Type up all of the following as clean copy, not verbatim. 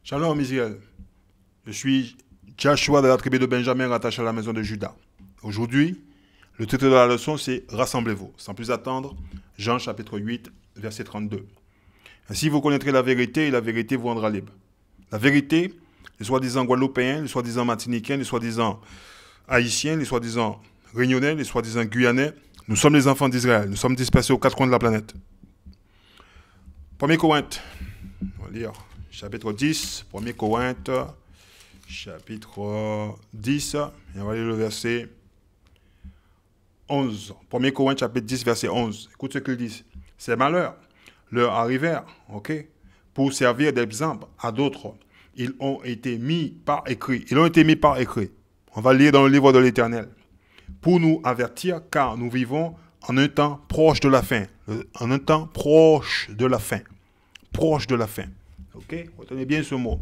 Shalom Israël. Je suis Joshua de la tribu de Benjamin rattaché à la maison de Juda. Aujourd'hui, le titre de la leçon c'est Rassemblez-vous. Sans plus attendre, Jean chapitre 8, verset 32. Ainsi vous connaîtrez la vérité et la vérité vous rendra libre. La vérité, les soi-disant guadeloupéens, les soi-disant martiniquais, les soi-disant haïtiens, les soi-disant réunionnais, les soi-disant guyanais, nous sommes les enfants d'Israël. Nous sommes dispersés aux quatre coins de la planète. 1 Corinthe, on va lire chapitre 10, 1 Corinthe, chapitre 10, et on va lire le verset 11. 1 Corinthe, chapitre 10, verset 11. Écoute ce qu'il dit. Ces malheurs leur arrivèrent, ok, pour servir d'exemple à d'autres. Ils ont été mis par écrit. Ils ont été mis par écrit. On va lire dans le livre de l'Éternel. Pour nous avertir, car nous vivons en un temps proche de la fin. En un temps proche de la fin. Proche de la fin. Ok? Retenez bien ce mot.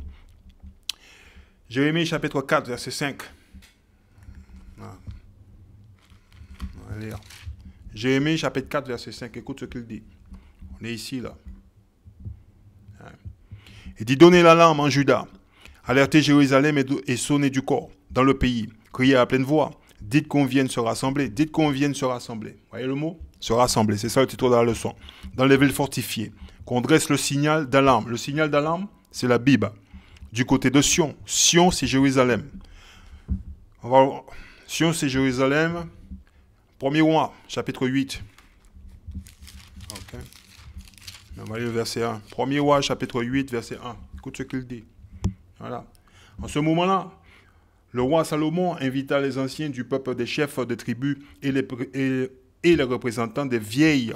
Jérémie chapitre 4, verset 5. On va lire. Jérémie chapitre 4, verset 5. Écoute ce qu'il dit. On est ici, là. Il dit, donnez l'alarme en Juda. Alertez Jérusalem et sonnez du corps dans le pays. Criez à pleine voix. Dites qu'on vienne se rassembler. Dites qu'on vienne se rassembler. Vous voyez le mot? Se rassembler. C'est ça le titre de la leçon. Dans les villes fortifiées. Qu'on dresse le signal d'alarme. Le signal d'alarme, c'est la Bible. Du côté de Sion. Sion, c'est Jérusalem. Sion, c'est Jérusalem. 1er roi, chapitre 8. Ok. On va lire le verset 1. 1er roi, chapitre 8, verset 1. Écoute ce qu'il dit. Voilà. En ce moment-là, le roi Salomon invita les anciens du peuple des chefs de tribus et les représentants des vieilles,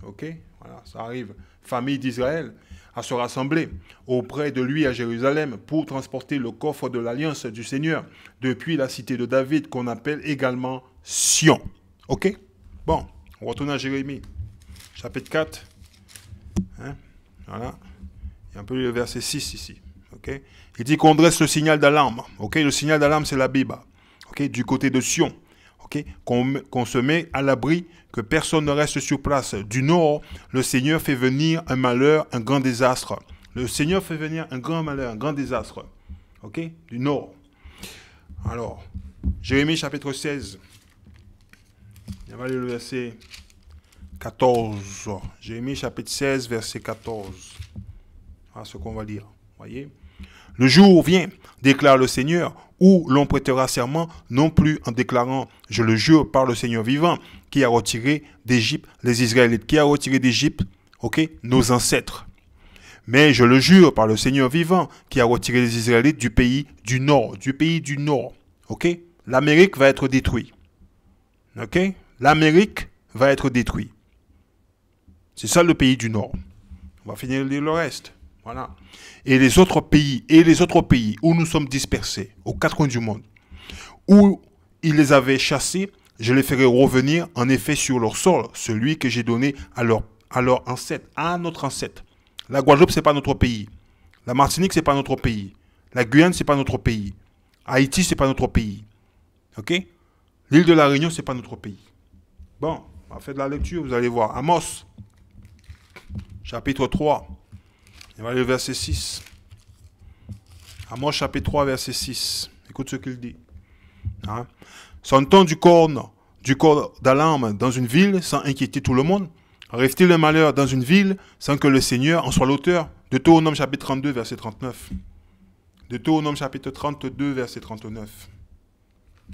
ok, voilà, ça arrive, familles d'Israël, à se rassembler auprès de lui à Jérusalem pour transporter le coffre de l'alliance du Seigneur depuis la cité de David qu'on appelle également Sion. Ok? Bon, on retourne à Jérémie, chapitre 4. Hein? Voilà. Il y a un peu le verset 6 ici. Okay. Il dit qu'on dresse le signal d'alarme. Okay. Le signal d'alarme, c'est la Bible. Okay. Du côté de Sion. Okay. Qu'on se met à l'abri, que personne ne reste sur place. Du nord, le Seigneur fait venir un malheur, un grand désastre. Le Seigneur fait venir un grand malheur, un grand désastre. Okay. Du nord. Alors, Jérémie chapitre 16. On va lire le verset 14. Jérémie chapitre 16, verset 14. Voilà ce qu'on va lire. Voyez? Le jour vient, déclare le Seigneur, où l'on prêtera serment, non plus en déclarant, je le jure par le Seigneur vivant, qui a retiré d'Égypte les Israélites, qui a retiré d'Égypte, ok, nos ancêtres. Mais je le jure par le Seigneur vivant, qui a retiré les Israélites du pays du Nord, ok. L'Amérique va être détruite, ok. L'Amérique va être détruite. C'est ça le pays du Nord. On va finir de lire le reste. Voilà. Et les autres pays où nous sommes dispersés, aux quatre coins du monde, où ils les avaient chassés, je les ferai revenir en effet sur leur sol, celui que j'ai donné à leur ancêtre, à notre ancêtre. La Guadeloupe, ce n'est pas notre pays. La Martinique, ce n'est pas notre pays. La Guyane, ce n'est pas notre pays. Haïti, ce n'est pas notre pays. Ok? L'île de la Réunion, ce n'est pas notre pays. Bon, on va faire de la lecture, vous allez voir. Amos, chapitre 3. On va aller au verset 6. Amos chapitre 3, verset 6. Écoute ce qu'il dit. Hein? S'entend du corps d'alarme dans une ville sans inquiéter tout le monde? Arrive-t-il un malheur dans une ville sans que le Seigneur en soit l'auteur? Deutéronome chapitre 32, verset 39. Deutéronome chapitre 32, verset 39.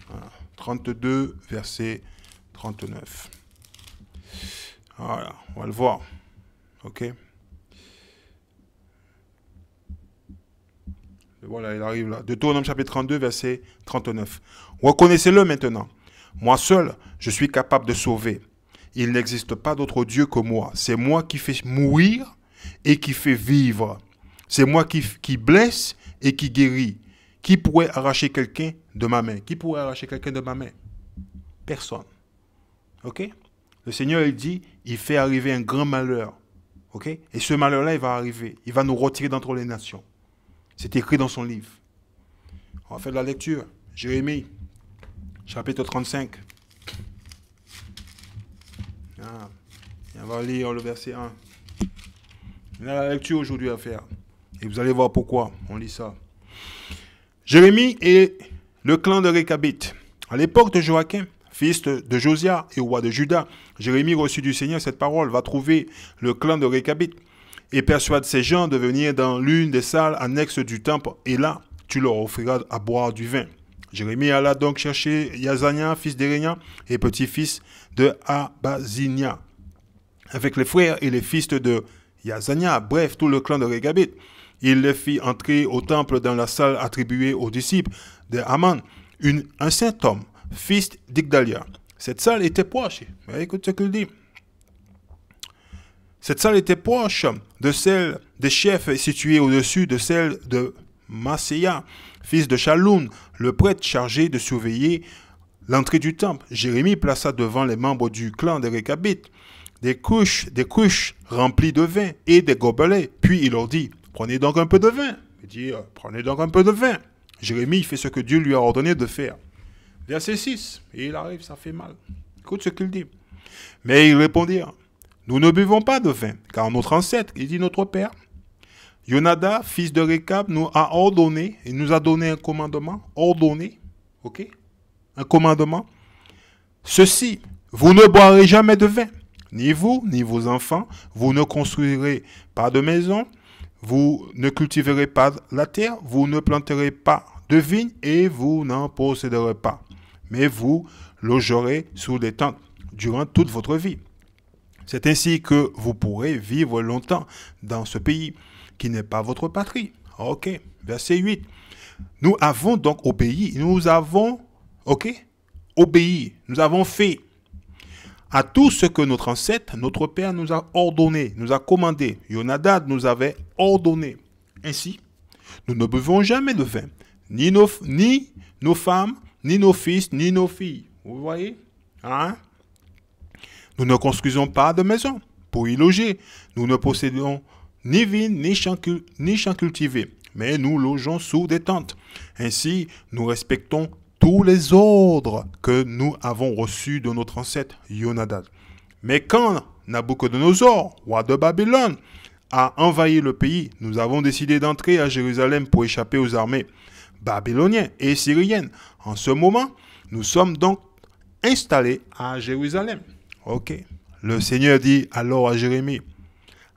Voilà. 32, verset 39. Voilà, on va le voir. Ok? Voilà, il arrive là. Deutéronome chapitre 32, verset 39. Reconnaissez-le maintenant. Moi seul, je suis capable de sauver. Il n'existe pas d'autre Dieu que moi. C'est moi qui fais mourir et qui fait vivre. C'est moi qui blesse et qui guérit. Qui pourrait arracher quelqu'un de ma main? Qui pourrait arracher quelqu'un de ma main? Personne. Ok? Le Seigneur, il dit, il fait arriver un grand malheur. Ok? Et ce malheur-là, il va arriver. Il va nous retirer d'entre les nations. C'est écrit dans son livre. On va faire de la lecture. Jérémie, chapitre 35. Et on va lire le verset 1. On a la lecture aujourd'hui à faire. Et vous allez voir pourquoi. On lit ça. Jérémie et le clan de Réchabite. À l'époque de Joachim, fils de Josia et roi de Juda, Jérémie reçut du Seigneur cette parole. Va trouver le clan de Réchabite et persuade ces gens de venir dans l'une des salles annexes du temple. Et là, tu leur offriras à boire du vin. Jérémie alla donc chercher Yazania, fils d'Érénia, et petit-fils de Abazinia, avec les frères et les fils de Yazania, bref, tout le clan de Réchabite. Il les fit entrer au temple dans la salle attribuée aux disciples de Haman, un saint homme, fils d'Igdalia. Cette salle était proche, écoute ce qu'il dit. Cette salle était proche de celle des chefs située au-dessus de celle de Maséa, fils de Shaloun, le prêtre chargé de surveiller l'entrée du temple. Jérémie plaça devant les membres du clan des Réchabites des cruches remplies de vin et des gobelets. Puis il leur dit, prenez donc un peu de vin. Il dit, prenez donc un peu de vin. Jérémie fait ce que Dieu lui a ordonné de faire. Verset 6, et il arrive, ça fait mal. Écoute ce qu'il dit. Mais ils répondirent, nous ne buvons pas de vin, car notre ancêtre, il dit notre père, Yonada, fils de Récab, nous a ordonné, il nous a donné un commandement, ordonné, ok, un commandement. Ceci, vous ne boirez jamais de vin, ni vous, ni vos enfants, vous ne construirez pas de maison, vous ne cultiverez pas la terre, vous ne planterez pas de vignes et vous n'en posséderez pas. Mais vous logerez sous des tentes durant toute votre vie. C'est ainsi que vous pourrez vivre longtemps dans ce pays qui n'est pas votre patrie. Ok, verset 8. Nous avons donc obéi, nous avons, ok, obéi, nous avons fait à tout ce que notre ancêtre, notre père nous a ordonné, nous a commandé. Yonadab nous avait ordonné. Ainsi, nous ne buvons jamais de vin, ni nos femmes, ni nos fils, ni nos filles. Vous voyez, hein? Nous ne construisons pas de maison pour y loger. Nous ne possédons ni vignes, ni champs cultivés, mais nous logeons sous des tentes. Ainsi, nous respectons tous les ordres que nous avons reçus de notre ancêtre Yonadab. Mais quand Nabuchodonosor, roi de Babylone, a envahi le pays, nous avons décidé d'entrer à Jérusalem pour échapper aux armées babyloniennes et syriennes. En ce moment, nous sommes donc installés à Jérusalem. Ok. Le Seigneur dit alors à Jérémie,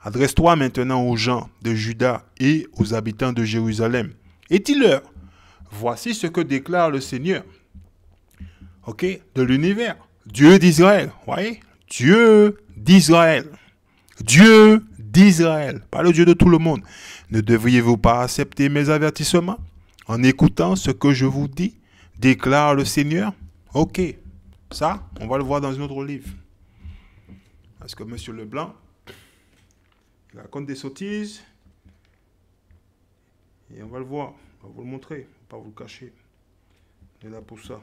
adresse-toi maintenant aux gens de Juda et aux habitants de Jérusalem. Et dis-leur, voici ce que déclare le Seigneur, ok, de l'univers, Dieu d'Israël, voyez, Dieu d'Israël, Dieu d'Israël, pas le Dieu de tout le monde. Ne devriez-vous pas accepter mes avertissements en écoutant ce que je vous dis, déclare le Seigneur? Ok, ça, on va le voir dans un autre livre. Parce que M. Leblanc, il raconte des sottises. Et on va le voir. On va vous le montrer. On ne va pas vous le cacher. On est là pour ça.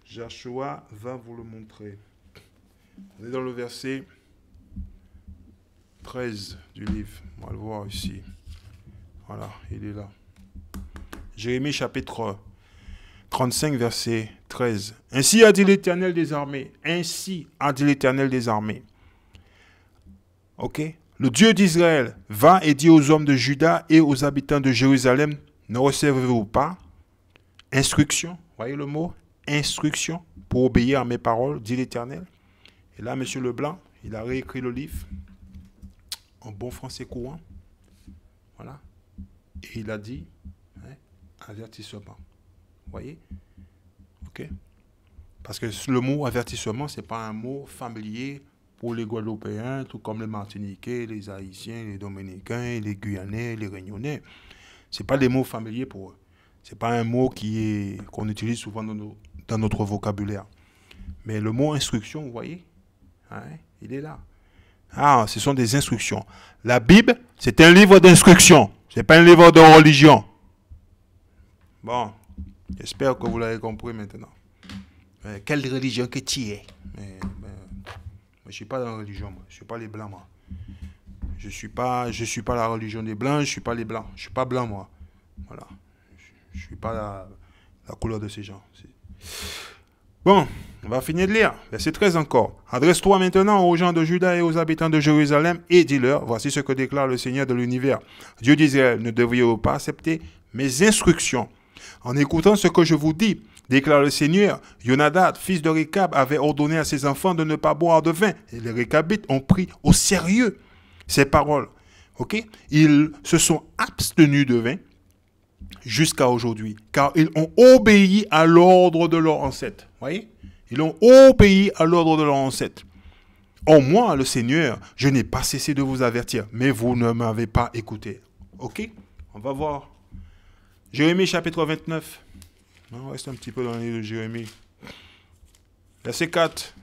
Joshua va vous le montrer. On est dans le verset 13 du livre. On va le voir ici. Voilà, il est là. Jérémie chapitre 35, verset 13. Ainsi a dit l'Éternel des armées. Ainsi a dit l'Éternel des armées. Ok? Le Dieu d'Israël va et dit aux hommes de Juda et aux habitants de Jérusalem, ne recevez-vous pas instruction? Voyez le mot? Instruction pour obéir à mes paroles, dit l'Éternel. Et là, M. Leblanc, il a réécrit le livre en bon français courant. Voilà. Et il a dit, hein, avertissement. Voyez? Ok? Parce que le mot avertissement, ce n'est pas un mot familier pour les Guadeloupéens, tout comme les Martiniquais, les Haïtiens, les Dominicains, les Guyanais, les Réunionnais. Ce n'est pas des mots familiers pour eux. Ce n'est pas un mot qu'on utilise souvent dans notre vocabulaire. Mais le mot instruction, vous voyez, hein, il est là. Ah, ce sont des instructions. La Bible, c'est un livre d'instruction. Ce n'est pas un livre de religion. Bon, j'espère que vous l'avez compris maintenant. Quelle religion que tu es? Je ne suis pas dans la religion, moi. Je ne suis pas les blancs, moi. Je suis pas la religion des blancs, je ne suis pas les blancs. Je ne suis pas blanc, moi. Voilà. Je ne suis pas la couleur de ces gens. Bon, on va finir de lire. Verset 13 encore. Adresse-toi maintenant aux gens de Juda et aux habitants de Jérusalem et dis-leur, voici ce que déclare le Seigneur de l'univers. Dieu d'Israël, ne devriez-vous pas accepter mes instructions en écoutant ce que je vous dis, déclare le Seigneur. Jonadab, fils de Récab, avait ordonné à ses enfants de ne pas boire de vin. Et les Récabites ont pris au sérieux ces paroles. Ok? Ils se sont abstenus de vin jusqu'à aujourd'hui, car ils ont obéi à l'ordre de leurs ancêtres. Voyez? Ils ont obéi à l'ordre de leurs ancêtres. Oh, moi, le Seigneur, je n'ai pas cessé de vous avertir, mais vous ne m'avez pas écouté. Ok? On va voir. Jérémie chapitre 29. On reste un petit peu dans le livre de Jérémie. Verset 4.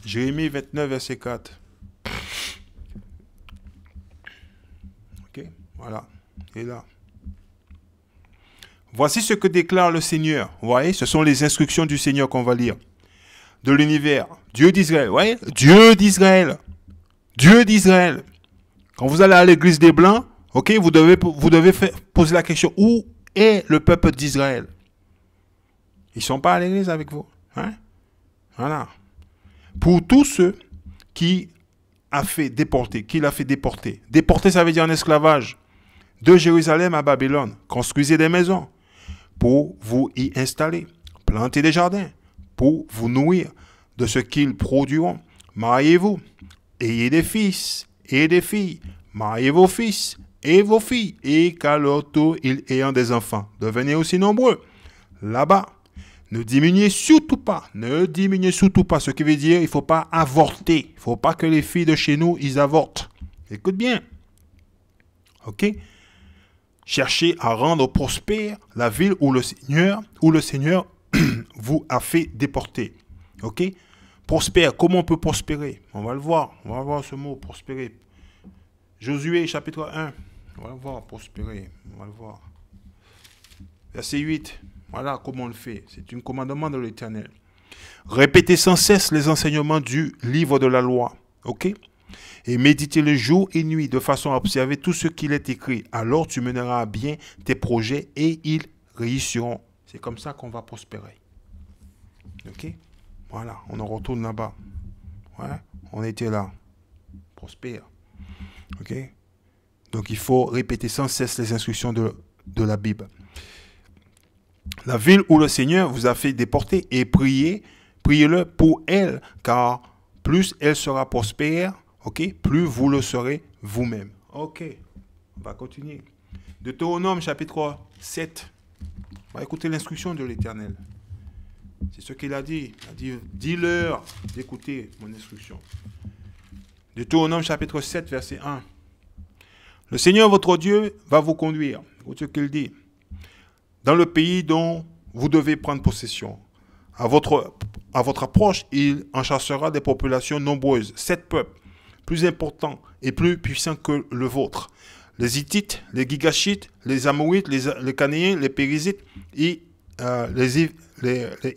Jérémie 29, verset 4. Ok? Voilà. Et là. Voici ce que déclare le Seigneur. Vous voyez, ce sont les instructions du Seigneur qu'on va lire. De l'univers. Dieu d'Israël. Vous voyez? Dieu d'Israël. Dieu d'Israël. Quand vous allez à l'église des Blancs, ok, vous devez poser la question, où est le peuple d'Israël? Ils ne sont pas à l'église avec vous. Hein? Voilà. Pour tous ceux qu'il a fait déporter. Déporter, ça veut dire en esclavage. De Jérusalem à Babylone. Construisez des maisons pour vous y installer. Plantez des jardins pour vous nourrir de ce qu'ils produiront. Mariez-vous. Ayez des fils et des filles. Mariez vos fils et vos filles. Et qu'à leur tour, ils ayant des enfants. Devenez aussi nombreux. Là-bas. Ne diminuez surtout pas. Ne diminuez surtout pas. Ce qui veut dire, il ne faut pas avorter. Il ne faut pas que les filles de chez nous, ils avortent. Écoute bien. Ok? Cherchez à rendre prospère la ville où le Seigneur vous a fait déporter. Ok? Prospère. Comment on peut prospérer? On va le voir. On va voir ce mot, prospérer. Josué, chapitre 1. On va le voir, prospérer. On va le voir. Verset 8. Voilà comment on le fait. C'est un commandement de l'Éternel. Répétez sans cesse les enseignements du livre de la loi. Ok? Et méditez le jour et nuit de façon à observer tout ce qu'il est écrit. Alors tu mèneras à bien tes projets et ils réussiront. C'est comme ça qu'on va prospérer. Ok? Voilà, on en retourne là-bas. Ouais, on était là. Prospère. Ok? Donc il faut répéter sans cesse les instructions de la Bible. La ville où le Seigneur vous a fait déporter et priez-le pour elle, car plus elle sera prospère, ok, plus vous le serez vous-même. Ok, on va continuer. Deutéronome chapitre 7. On va écouter l'instruction de l'Éternel. C'est ce qu'il a dit. Il a dit, dis-leur d'écouter mon instruction. Deutéronome chapitre 7, verset 1. Le Seigneur votre Dieu va vous conduire. Écoutez ce qu'il dit. Dans le pays dont vous devez prendre possession. À votre approche, il en chassera des populations nombreuses, 7 peuples, plus importants et plus puissants que le vôtre. Les Hittites, les Gigashites, les Amorites, les Canéens, les Périzites, et, les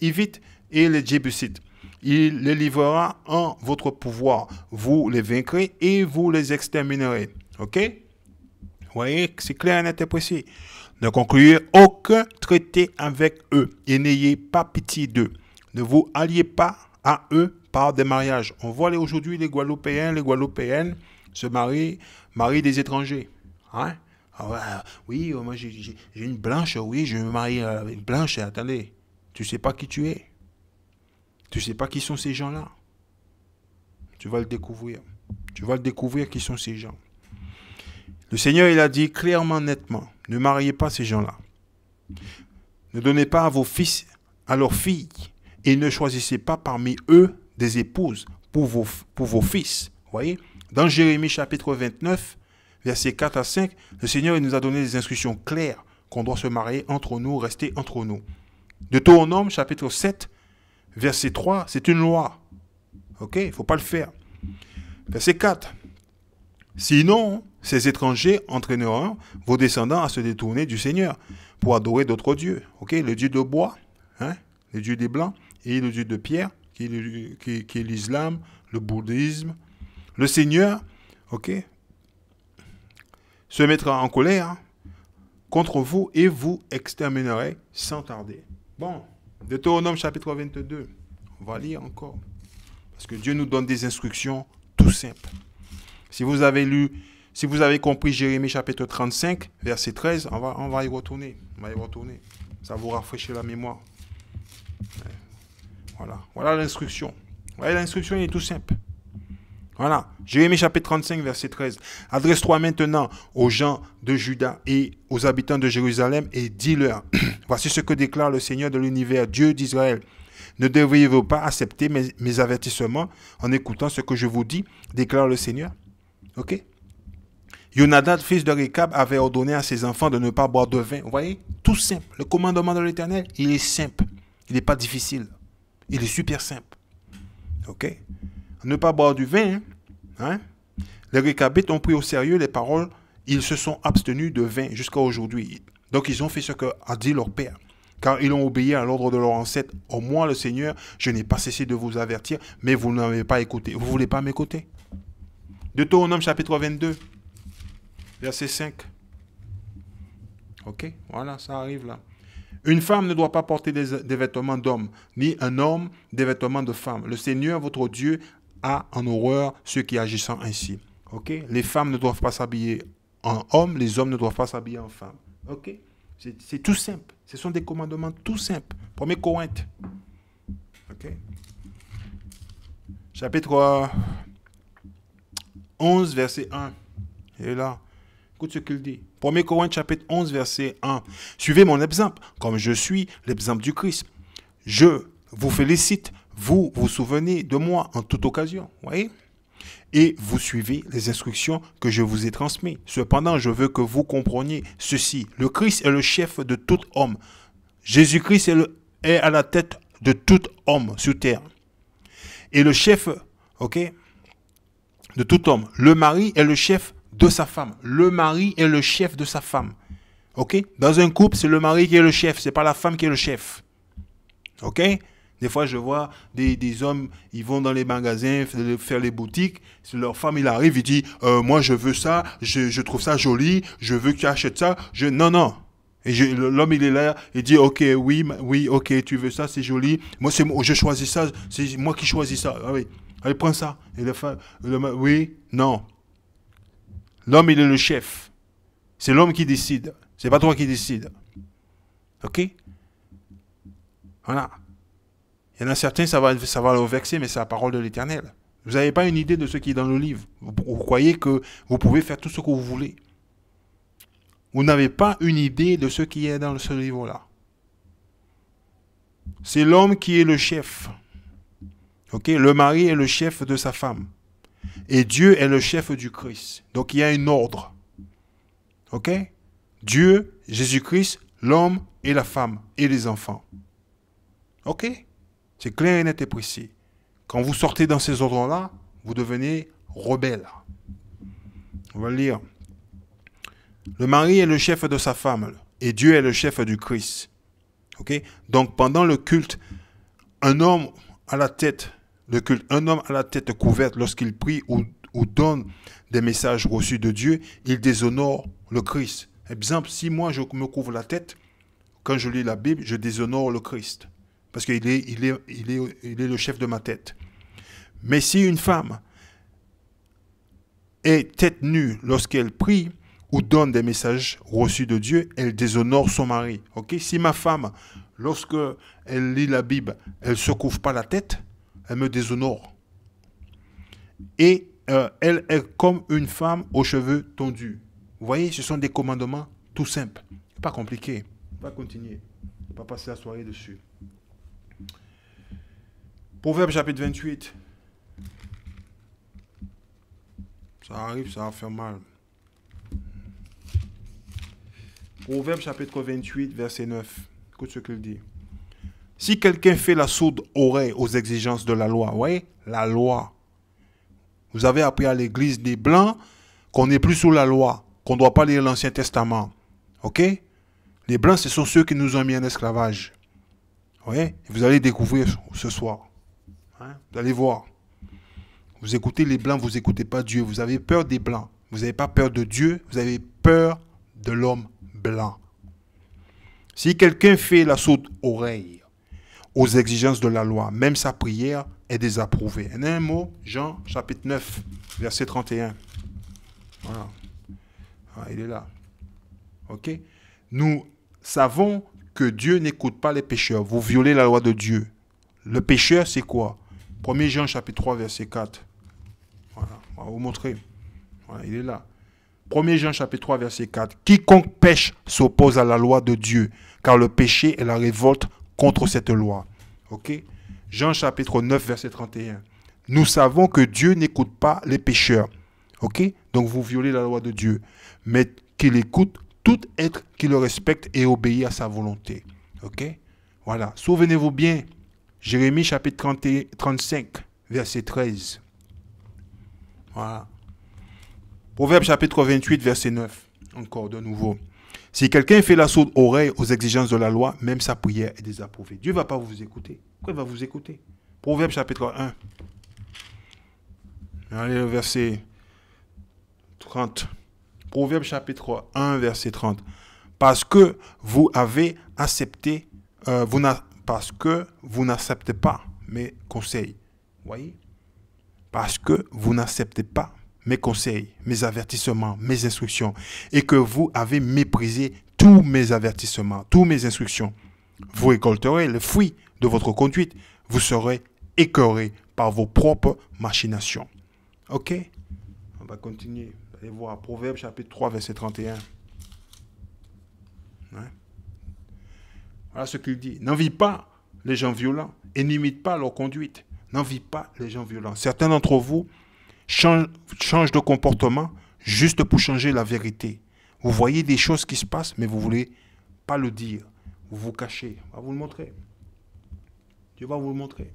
Hivites et les Jébusites. Il les livrera en votre pouvoir. Vous les vaincrez et vous les exterminerez. Ok? Vous voyez, c'est clair, net et précis. Ne concluez aucun traité avec eux et n'ayez pas pitié d'eux. Ne vous alliez pas à eux par des mariages. On voit aujourd'hui les Guadeloupéens, les Guadeloupéennes se marient des étrangers. Hein? Oui, moi j'ai une blanche, oui, je me marie avec une blanche. Attendez, tu ne sais pas qui tu es. Tu ne sais pas qui sont ces gens-là. Tu vas le découvrir. Tu vas le découvrir qui sont ces gens. Le Seigneur, il a dit clairement, nettement, ne mariez pas ces gens-là. Ne donnez pas à vos fils, à leurs filles, et ne choisissez pas parmi eux des épouses pour vos fils. Vous voyez? Dans Jérémie chapitre 29, versets 4 à 5, le Seigneur il nous a donné des instructions claires qu'on doit se marier entre nous, rester entre nous. Deutéronome chapitre 7, verset 3, c'est une loi. Ok? Il ne faut pas le faire. Verset 4. Sinon, ces étrangers entraîneront vos descendants à se détourner du Seigneur pour adorer d'autres dieux. Ok, le dieu de bois, hein, le dieu des Blancs, et le dieu de pierre, qui est l'islam, le bouddhisme. Le Seigneur, ok, se mettra en colère contre vous et vous exterminerez sans tarder. Bon, Deutéronome chapitre 22. On va lire encore. Parce que Dieu nous donne des instructions tout simples. Si vous avez compris Jérémie chapitre 35, verset 13, on va y retourner. On va y retourner. Ça vous rafraîchit la mémoire. Voilà. Voilà l'instruction. Voilà, l'instruction est tout simple. Voilà. Jérémie chapitre 35, verset 13. Adresse-toi maintenant aux gens de Juda et aux habitants de Jérusalem et dis-leur, voici ce que déclare le Seigneur de l'univers, Dieu d'Israël. Ne devriez-vous pas accepter mes avertissements en écoutant ce que je vous dis, déclare le Seigneur. Ok? Yonadab, fils de Récab, avait ordonné à ses enfants de ne pas boire de vin. Vous voyez? Tout simple. Le commandement de l'Éternel, il est simple. Il n'est pas difficile. Il est super simple. Ok? Ne pas boire du vin. Hein? Les Récabites ont pris au sérieux les paroles. Ils se sont abstenus de vin jusqu'à aujourd'hui. Donc ils ont fait ce qu'a dit leur père. Car ils ont obéi à l'ordre de leur ancêtre. Au moins le Seigneur, je n'ai pas cessé de vous avertir, mais vous n'avez pas écouté. Vous ne voulez pas m'écouter? Deutéronome chapitre 22, verset 5. Ok, voilà, ça arrive là. Une femme ne doit pas porter des vêtements d'homme, ni un homme des vêtements de femme. Le Seigneur, votre Dieu, a en horreur ceux qui agissent ainsi. Ok, les femmes ne doivent pas s'habiller en homme, les hommes ne doivent pas s'habiller en femme. Ok, c'est tout simple. Ce sont des commandements tout simples. 1 Corinthe. Ok. Chapitre 11, verset 1. Et là, écoute ce qu'il dit. 1 Corinthe, chapitre 11, verset 1. Suivez mon exemple, comme je suis l'exemple du Christ. Je vous félicite, vous vous souvenez de moi en toute occasion. Voyez? Et vous suivez les instructions que je vous ai transmises. Cependant, je veux que vous compreniez ceci. Le Christ est le chef de tout homme. Jésus-Christ est à la tête de tout homme sur terre. Et le chef, ok, de tout homme. Le mari est le chef de sa femme. Le mari est le chef de sa femme. Ok? Dans un couple, c'est le mari qui est le chef. C'est pas la femme qui est le chef. Ok? Des fois, je vois des hommes, ils vont dans les magasins faire les boutiques. Leur femme, il arrive, il dit, moi, je veux ça, je trouve ça joli, je veux que tu achètes ça. Non, non. Et l'homme, il est là, il dit, ok, oui, ok, tu veux ça, c'est joli. Moi, je choisis ça, c'est moi qui choisis ça. Ah oui, allez, prends ça. Et la femme, oui, non. L'homme, il est le chef. C'est l'homme qui décide. C'est pas toi qui décide. Ok? Voilà. Il y en a certains, ça va leur vexer, mais c'est la parole de l'Éternel. Vous n'avez pas une idée de ce qui est dans le livre. Vous croyez que vous pouvez faire tout ce que vous voulez. Vous n'avez pas une idée de ce qui est dans ce livre-là. C'est l'homme qui est le chef. Ok? Le mari est le chef de sa femme. Et Dieu est le chef du Christ. Donc il y a un ordre. Ok? Dieu, Jésus-Christ, l'homme et la femme et les enfants. Ok? C'est clair et net et précis. Quand vous sortez dans ces ordres-là, vous devenez rebelle. On va le lire. Le mari est le chef de sa femme et Dieu est le chef du Christ. Ok? Donc pendant le culte, un homme à la tête couverte, lorsqu'il prie ou donne des messages reçus de Dieu, il déshonore le Christ. Exemple, si moi je me couvre la tête, quand je lis la Bible, je déshonore le Christ. Parce qu'il est le chef de ma tête. Mais si une femme est tête nue lorsqu'elle prie ou donne des messages reçus de Dieu, elle déshonore son mari. Okay? Si ma femme, lorsqu'elle lit la Bible, elle ne se couvre pas la tête, elle me déshonore. Et elle est comme une femme aux cheveux tondus. Vous voyez, ce sont des commandements tout simples. Pas compliqué. On va continuer. On va pas passer la soirée dessus. Proverbe chapitre 28. Ça arrive, ça va faire mal. Proverbe chapitre 28, verset 9. Écoute ce qu'il dit. Si quelqu'un fait la sourde oreille aux exigences de la loi, vous voyez, la loi. Vous avez appris à l'église des Blancs qu'on n'est plus sous la loi, qu'on ne doit pas lire l'Ancien Testament. Ok? Les Blancs, ce sont ceux qui nous ont mis en esclavage. Oui, vous allez découvrir ce soir. Hein? Vous allez voir. Vous écoutez les Blancs, vous n'écoutez pas Dieu. Vous avez peur des Blancs. Vous n'avez pas peur de Dieu, vous avez peur de l'homme blanc. Si quelqu'un fait la sourde oreille aux exigences de la loi. Même sa prière est désapprouvée. En un mot, Jean chapitre 9, verset 31. Voilà. Ah, il est là. OK? Nous savons que Dieu n'écoute pas les pécheurs. Vous violez la loi de Dieu. Le pécheur, c'est quoi? 1 Jean chapitre 3, verset 4. Voilà. On va vous montrer. Voilà, il est là. 1 Jean chapitre 3, verset 4. Quiconque pêche s'oppose à la loi de Dieu, car le péché est la révolte contre cette loi. OK? Jean chapitre 9, verset 31. Nous savons que Dieu n'écoute pas les pécheurs. OK? Donc vous violez la loi de Dieu. Mais qu'il écoute tout être qui le respecte et obéit à sa volonté. OK? Voilà. Souvenez-vous bien. Jérémie chapitre 35, verset 13. Voilà. Proverbe chapitre 28, verset 9. Encore de nouveau. Si quelqu'un fait la sourde oreille aux exigences de la loi, même sa prière est désapprouvée. Dieu ne va pas vous écouter. Pourquoi il va vous écouter? Proverbe chapitre 1. Allez, verset 30. Proverbe chapitre 1, verset 30. Parce que vous avez accepté, parce que vous n'acceptez pas mes conseils. Voyez? Parce que vous n'acceptez pas mes conseils, mes avertissements, mes instructions, et que vous avez méprisé tous mes avertissements, tous mes instructions. Vous récolterez le fruit de votre conduite. Vous serez écœurés par vos propres machinations. OK? On va continuer. Allez voir Proverbe chapitre 3, verset 31. Hein? Voilà ce qu'il dit. N'envie pas les gens violents et n'imite pas leur conduite. N'envie pas les gens violents. Certains d'entre vous changent de comportement juste pour changer la vérité. Vous voyez des choses qui se passent, mais vous ne voulez pas le dire. Vous vous cachez. On va vous le montrer. Dieu va vous le montrer.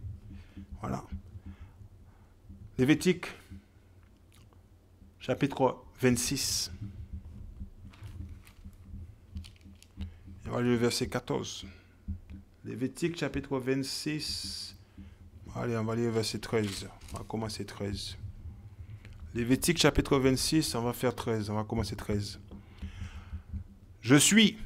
Voilà. Lévitique, chapitre 26. On va lire le verset 14. Lévitique, chapitre 26. Allez, on va lire le verset 13. On va commencer 13. Lévitique, chapitre 26, on va faire 13. On va commencer 13. Je suis,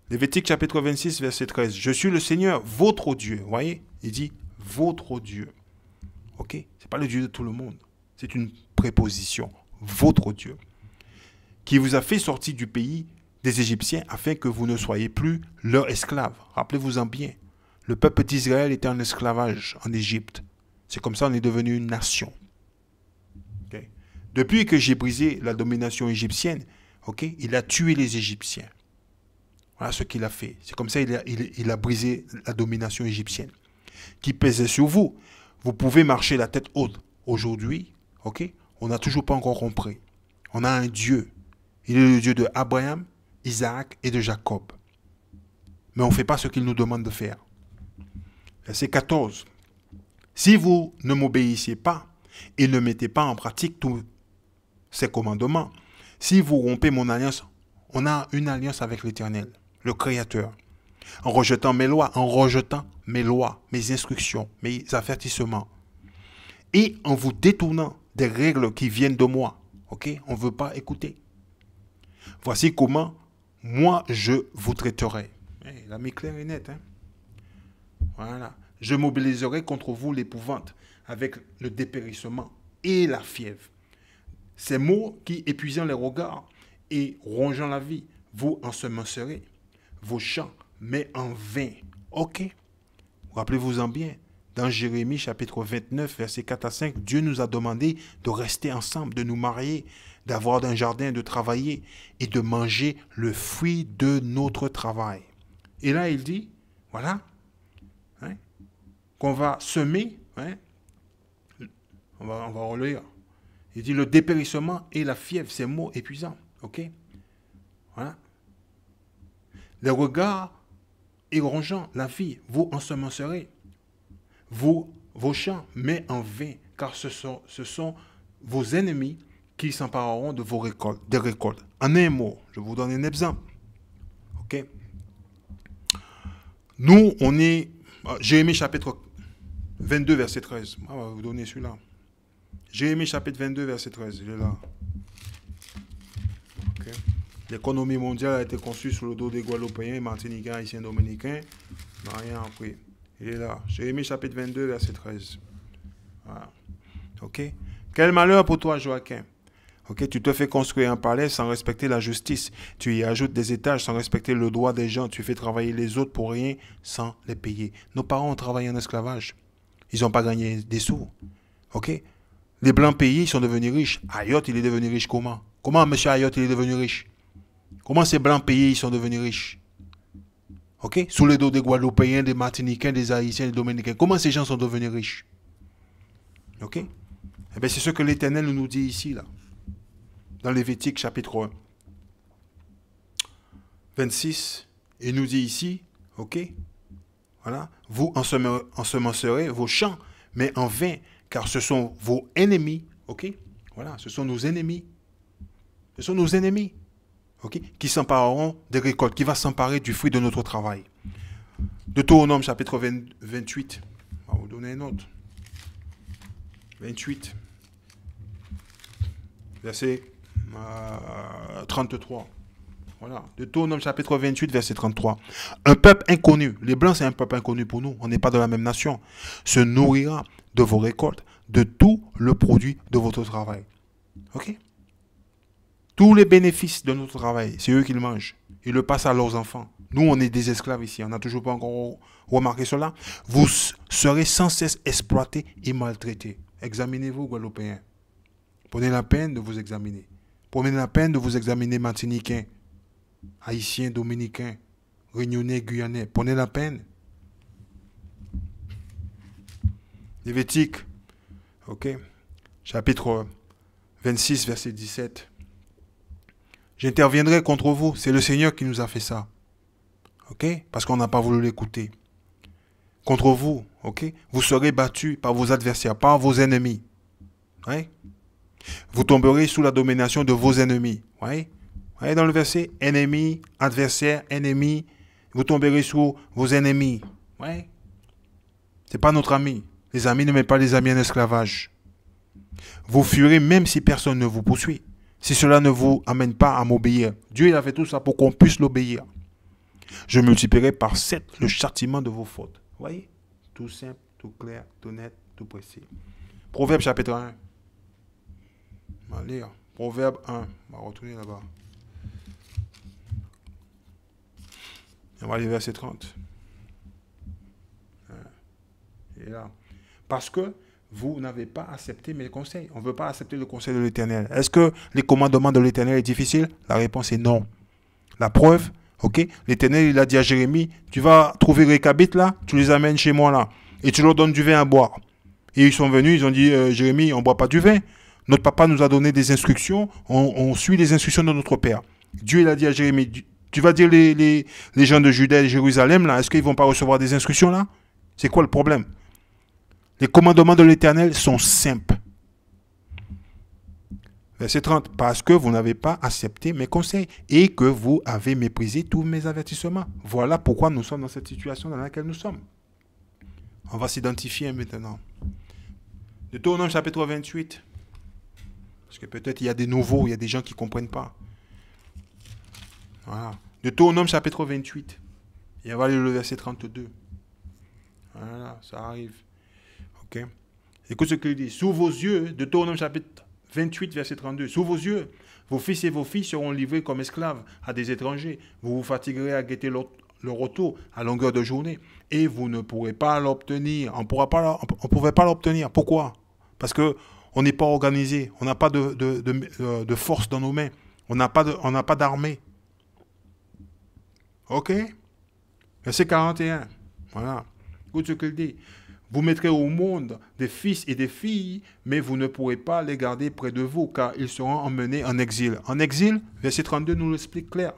Lévitique, chapitre 26, verset 13. Je suis le Seigneur, votre Dieu. Vous voyez? Il dit, votre Dieu. OK? Ce n'est pas le Dieu de tout le monde. C'est une préposition. Votre Dieu. Qui vous a fait sortir du pays des Égyptiens afin que vous ne soyez plus leurs esclaves. Rappelez-vous-en bien. Le peuple d'Israël était en esclavage en Égypte. C'est comme ça qu'on est devenu une nation. Okay? Depuis que j'ai brisé la domination égyptienne, okay, il a tué les Égyptiens. Voilà ce qu'il a fait. C'est comme ça qu'il a brisé la domination égyptienne qui pesait sur vous. Vous pouvez marcher la tête haute. Aujourd'hui, okay, on n'a toujours pas encore compris. On a un Dieu. Il est le Dieu de Abraham, Isaac et de Jacob. Mais on ne fait pas ce qu'il nous demande de faire. Verset 14. Si vous ne m'obéissez pas et ne mettez pas en pratique tous ces commandements, si vous rompez mon alliance, on a une alliance avec l'Éternel, le Créateur. En rejetant mes lois, mes instructions, mes avertissements, et en vous détournant des règles qui viennent de moi. Okay? On ne veut pas écouter. Voici comment moi je vous traiterai. Il a mis clair et net. Hein? Voilà. Je mobiliserai contre vous l'épouvante avec le dépérissement et la fièvre. Ces mots qui, épuisant les regards et rongeant la vie, vous ensemencerez vos champs, mais en vain. OK? Rappelez-vous-en bien. Dans Jérémie chapitre 29, versets 4 à 5, Dieu nous a demandé de rester ensemble, de nous marier, d'avoir un jardin, de travailler et de manger le fruit de notre travail. Et là, il dit, voilà, hein, qu'on va semer, hein, on va relire. Il dit le dépérissement et la fièvre, ces mots épuisants. OK? Voilà. Les regards égrangeant la vie, vous ensemencerez. Vos champs, mais en vain, car ce sont vos ennemis qui s'empareront de vos récoltes, des récoltes. En un mot, je vous donne un exemple. OK? Nous, on est... Jérémie chapitre 22, verset 13. On va vous donner celui-là. Jérémie chapitre 22, verset 13. Il est là. Okay. L'économie mondiale a été conçue sur le dos des Guadeloupéens, Martiniquais, Haïtiens, Dominicains. On n'a rien appris. Il est là. Jérémie chapitre 22, verset 13. Voilà. Ok? Quel malheur pour toi, Joachim. Ok? Tu te fais construire un palais sans respecter la justice. Tu y ajoutes des étages sans respecter le droit des gens. Tu fais travailler les autres pour rien sans les payer. Nos parents ont travaillé en esclavage. Ils n'ont pas gagné des sous. Ok? Les blancs payés, ils sont devenus riches. Ayotte, il est devenu riche comment? Comment M. Ayotte, il est devenu riche? Comment ces blancs payés, ils sont devenus riches? Ok? Sous le dos des Guadeloupéens, des Martiniquais, des Haïtiens, des Dominicains. Comment ces gens sont devenus riches? Ok? Eh bien, c'est ce que l'Éternel nous dit ici, là. Dans Lévitique, chapitre 26. Il nous dit ici, ok? Voilà. Vous ensemencerez vos champs, mais en vain, car ce sont vos ennemis, ok? Voilà, ce sont nos ennemis. Ce sont nos ennemis, ok? Qui s'empareront des récoltes, qui va s'emparer du fruit de notre travail. Deutéronome, chapitre 28. On va vous donner un autre. 28. Verset 33. Voilà. Deutéronome chapitre 28, verset 33. Un peuple inconnu, les Blancs c'est un peuple inconnu pour nous, on n'est pas de la même nation, se nourrira de vos récoltes, de tout le produit de votre travail. Ok? Tous les bénéfices de notre travail, c'est eux qui le mangent. Ils le passent à leurs enfants. Nous, on est des esclaves ici, on n'a toujours pas encore remarqué cela. Vous serez sans cesse exploités et maltraités. Examinez-vous, Guadeloupéens. Prenez la peine de vous examiner. Prenez la peine de vous examiner, Martiniquais, Haïtiens, Dominicains, Réunionnais, Guyanais. Prenez la peine. Lévitique, ok, chapitre 26, verset 17. J'interviendrai contre vous. C'est le Seigneur qui nous a fait ça. Ok, parce qu'on n'a pas voulu l'écouter. Contre vous, ok, vous serez battus par vos adversaires, par vos ennemis. Ouais. Vous tomberez sous la domination de vos ennemis. Ouais. Ouais, dans le verset, ennemi, adversaire, ennemi, vous tomberez sous vos ennemis. Ouais. C'est pas notre ami. Les amis ne mettent pas les amis en esclavage. Vous fuirez même si personne ne vous poursuit. Si cela ne vous amène pas à m'obéir. Dieu il a fait tout ça pour qu'on puisse l'obéir. Je multiplierai par 7 le châtiment de vos fautes. Vous voyez? Tout simple, tout clair, tout net, tout précis. Proverbe chapitre 1. On va lire. Proverbe 1. On va retourner là-bas. On va lire verset 30. Et là. Parce que vous n'avez pas accepté mes conseils. On ne veut pas accepter le conseil de l'Éternel. Est-ce que les commandements de l'Éternel est difficile? La réponse est non. La preuve, ok? L'Éternel, il a dit à Jérémie, tu vas trouver Réchabite là, tu les amènes chez moi là, et tu leur donnes du vin à boire. Et ils sont venus, ils ont dit, Jérémie, on ne boit pas du vin. Notre papa nous a donné des instructions, on suit les instructions de notre père. Dieu, il a dit à Jérémie, tu vas dire les gens de Juda et de Jérusalem là, est-ce qu'ils ne vont pas recevoir des instructions là? C'est quoi le problème? Les commandements de l'Éternel sont simples. Verset 30. Parce que vous n'avez pas accepté mes conseils et que vous avez méprisé tous mes avertissements. Voilà pourquoi nous sommes dans cette situation dans laquelle nous sommes. On va s'identifier maintenant. Deutéronome chapitre 28. Parce que peut-être il y a des nouveaux, il y a des gens qui ne comprennent pas. Voilà. Deutéronome chapitre 28. Et on va lire le verset 32. Voilà, ça arrive. Ok. Écoute ce qu'il dit. Sous vos yeux, Deutéronome chapitre 28, verset 32. Sous vos yeux, vos fils et vos filles seront livrés comme esclaves à des étrangers. Vous vous fatiguerez à guetter le retour à longueur de journée. Et vous ne pourrez pas l'obtenir. On ne pouvait pas l'obtenir. Pourquoi? Parce qu'on n'est pas organisé. On n'a pas de force dans nos mains. On n'a pas d'armée. Ok? Verset 41. Voilà. Écoute ce qu'il dit. Vous mettrez au monde des fils et des filles, mais vous ne pourrez pas les garder près de vous, car ils seront emmenés en exil. En exil, verset 32 nous l'explique clair.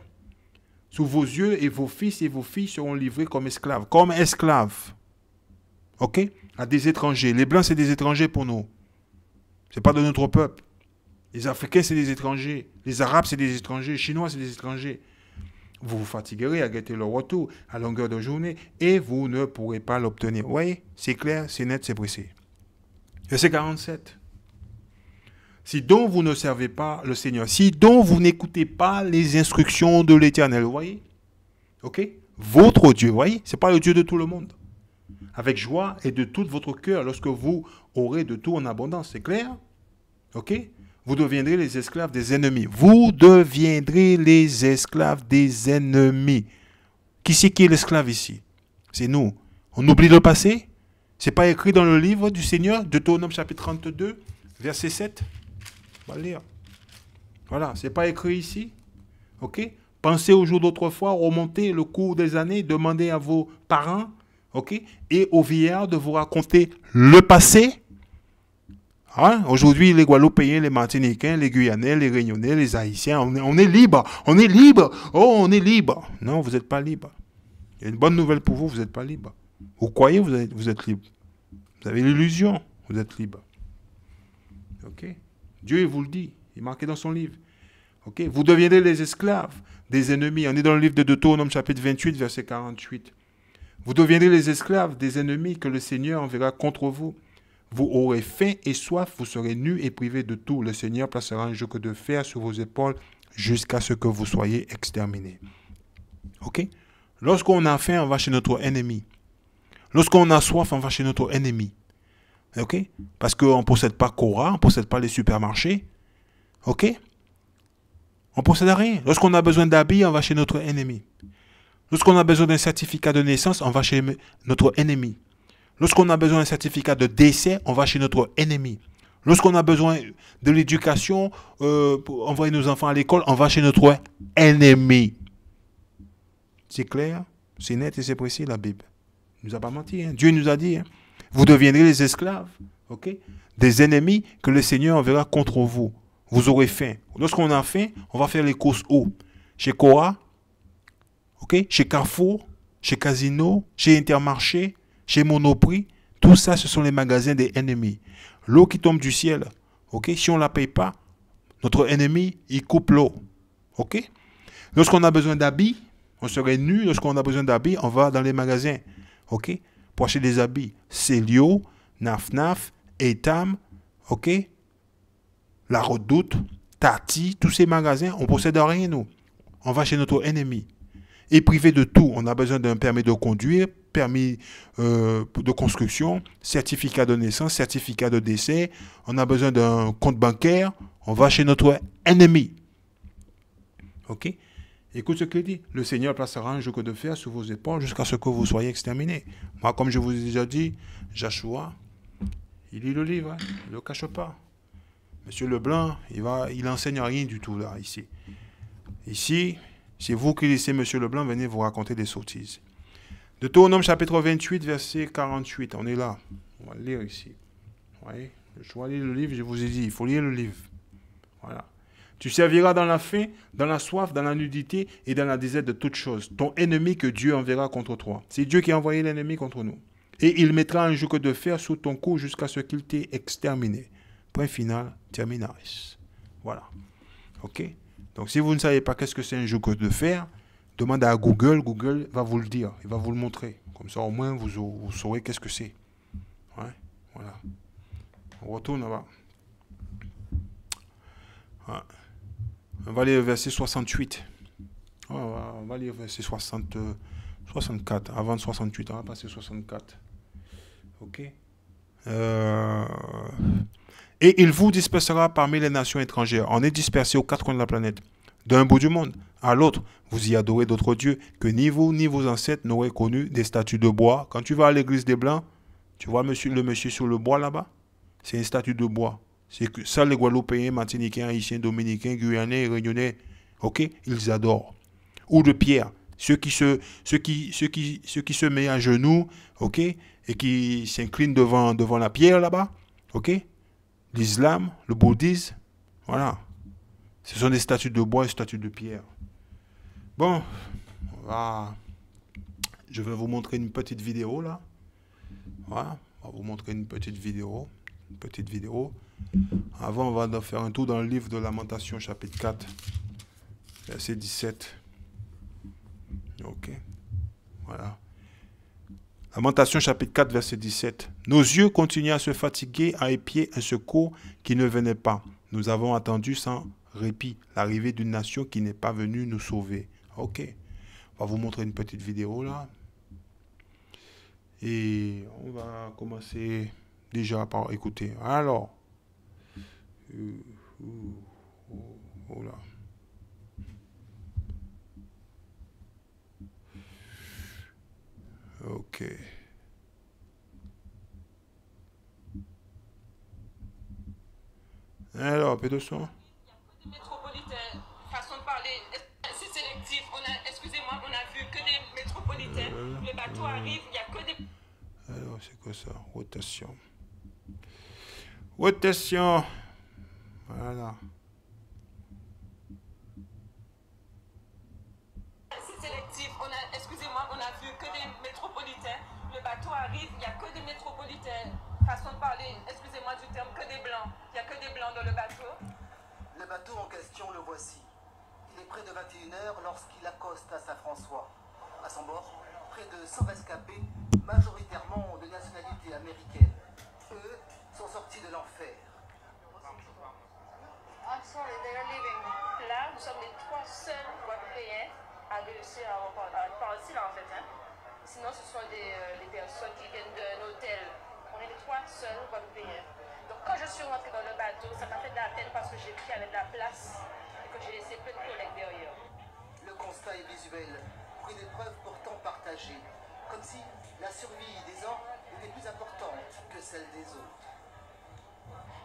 Sous vos yeux, et vos fils et vos filles seront livrés comme esclaves. Comme esclaves. Ok? À des étrangers. Les Blancs, c'est des étrangers pour nous. Ce n'est pas de notre peuple. Les Africains, c'est des étrangers. Les Arabes, c'est des étrangers. Les Chinois, c'est des étrangers. Vous vous fatiguerez à guetter le retour à longueur de journée et vous ne pourrez pas l'obtenir. Vous voyez, c'est clair, c'est net, c'est précis. Verset 47. Si donc vous ne servez pas le Seigneur, si donc vous n'écoutez pas les instructions de l'Éternel, vous voyez, ok, votre Dieu, vous voyez, ce n'est pas le Dieu de tout le monde. avec joie et de tout votre cœur lorsque vous aurez de tout en abondance. C'est clair? Ok? Vous deviendrez les esclaves des ennemis. Vous deviendrez les esclaves des ennemis. Qui c'est qui est l'esclave ici? C'est nous. On oublie le passé? C'est pas écrit dans le livre du Seigneur, Deutéronome chapitre 32, verset 7. On va lire. Voilà, c'est pas écrit ici. Ok? Pensez au jour d'autrefois, remontez le cours des années, demandez à vos parents, ok? Et aux vieillards de vous raconter le passé. Hein? Aujourd'hui, les Guadeloupéens, les Martiniquais, les Guyanais, les Réunionnais, les Haïtiens, on est libre. On est libre. Oh, on est libre. Non, vous n'êtes pas libre. Il y a une bonne nouvelle pour vous, vous n'êtes pas libre. Vous croyez que vous êtes libre. Vous avez l'illusion, vous êtes libre. Ok? Dieu, il vous le dit. Il est marqué dans son livre. Ok? Vous deviendrez les esclaves des ennemis. On est dans le livre de Deutéronome, chapitre 28, verset 48. Vous deviendrez les esclaves des ennemis que le Seigneur enverra contre vous. Vous aurez faim et soif, vous serez nus et privés de tout. Le Seigneur placera un joug de fer sur vos épaules jusqu'à ce que vous soyez exterminés. Ok? Lorsqu'on a faim, on va chez notre ennemi. Lorsqu'on a soif, on va chez notre ennemi. Ok? Parce qu'on ne possède pas Cora, on ne possède pas les supermarchés. Ok? On ne possède rien. Lorsqu'on a besoin d'habits, on va chez notre ennemi. Lorsqu'on a besoin d'un certificat de naissance, on va chez notre ennemi. Lorsqu'on a besoin d'un certificat de décès, on va chez notre ennemi. Lorsqu'on a besoin de l'éducation, pour envoyer nos enfants à l'école, on va chez notre ennemi. C'est clair, c'est net et c'est précis la Bible. Il ne nous a pas menti. Hein. Dieu nous a dit, hein, vous deviendrez les esclaves, ok, des ennemis que le Seigneur enverra contre vous. Vous aurez faim. Lorsqu'on a faim, on va faire les courses où? Chez Cora, ok, chez Carrefour, chez Casino, chez Intermarché, chez Monoprix. Tout ça, ce sont les magasins des ennemis. L'eau qui tombe du ciel, ok, si on ne la paye pas, notre ennemi, il coupe l'eau. Ok? Lorsqu'on a besoin d'habits, on serait nu. Lorsqu'on a besoin d'habits, on va dans les magasins. Ok? Pour acheter des habits. Célio, Naf, Etam, ok? La Redoute, Tati, tous ces magasins, on ne possède rien, nous. On va chez notre ennemi. Et privé de tout. On a besoin d'un permis de conduire, permis de construction, certificat de naissance, certificat de décès. On a besoin d'un compte bancaire. On va chez notre ennemi. Ok? Écoute ce qu'il dit. Le Seigneur placera un joug de fer sur vos épaules jusqu'à ce que vous soyez exterminés. Moi, comme je vous ai déjà dit, Joshua, il lit le livre. Hein, il ne le cache pas. Monsieur Leblanc, il enseigne rien du tout là, ici. Ici, c'est vous qui laissez Monsieur Leblanc venir vous raconter des sottises. Deutéronome chapitre 28, verset 48. On est là. On va le lire ici. Vous voyez? Je vais lire le livre, je vous ai dit, il faut lire le livre. Voilà. Tu serviras dans la faim, dans la soif, dans la nudité et dans la disette de toutes choses. Ton ennemi que Dieu enverra contre toi. C'est Dieu qui a envoyé l'ennemi contre nous. Et il mettra un joug de fer sous ton cou jusqu'à ce qu'il t'ait exterminé. Point final, terminaris. Voilà. OK? Donc, si vous ne savez pas qu'est-ce que c'est un joug de fer, demandez à Google. Google va vous le dire. Il va vous le montrer. Comme ça, au moins, vous saurez qu'est-ce que c'est. Ouais? Voilà. On retourne là-bas. Ouais. On va lire verset 68. Ouais, on va lire verset 64. Avant 68, on va passer 64. OK? Et il vous dispersera parmi les nations étrangères. On est dispersés aux quatre coins de la planète. D'un bout du monde à l'autre, vous y adorez d'autres dieux que ni vous ni vos ancêtres n'auraient connu, des statues de bois. Quand tu vas à l'église des Blancs, tu vois le monsieur sur le bois là-bas? C'est une statue de bois. C'est que ça, les Guadeloupéens, Martiniquais, Haïtiens, Dominicains, Guyanais, Réunionnais, ok, ils adorent. Ou de pierre. Ceux qui se mettent à genoux, ok, et qui s'inclinent devant la pierre là-bas, ok. L'islam, le bouddhisme, voilà. Ce sont des statues de bois et des statues de pierre. Bon, je vais vous montrer une petite vidéo là. Voilà, on va vous montrer une petite vidéo. Avant, on va faire un tour dans le livre de Lamentation, chapitre 4, verset 17. Ok, voilà. Lamentation, chapitre 4, verset 17. Nos yeux continuaient à se fatiguer, à épier un secours qui ne venait pas. Nous avons attendu sans répit l'arrivée d'une nation qui n'est pas venue nous sauver. Ok, on va vous montrer une petite vidéo là. Et on va commencer déjà par écouter. Alors, oh là. Ok. Alors, un peu de son. Métropolitains, façon de parler, c'est sélectif. Excusez-moi, on a vu que des métropolitains. Le bateau arrive, il n'y a que des. Alors, c'est quoi ça? Rotation. Rotation. Voilà. C'est sélectif. Excusez-moi, on a vu que des métropolitains. Le bateau arrive, il n'y a que des métropolitains. Façon de parler, excusez-moi du terme, que des blancs. Il n'y a que des blancs dans le bateau. Le bateau en question, le voici. Il est près de 21h lorsqu'il accoste à Saint-François. À son bord, près de 100 rescapés, majoritairement de nationalité américaine. Eux sont sortis de l'enfer. Là, nous sommes les 3 seuls Guadeloupéens à réussir à partir en fait. Hein. Sinon, ce sont des personnes qui viennent d'un hôtel. On est les 3 seuls Guadeloupéens. Donc, quand je suis rentrée dans le bateau, ça m'a fait de la peine parce que j'ai pris avec de la place et que j'ai laissé peu de collègues derrière. Le constat est visuel, fruit des preuves pourtant partagées. Comme si la survie des uns était plus importante que celle des autres.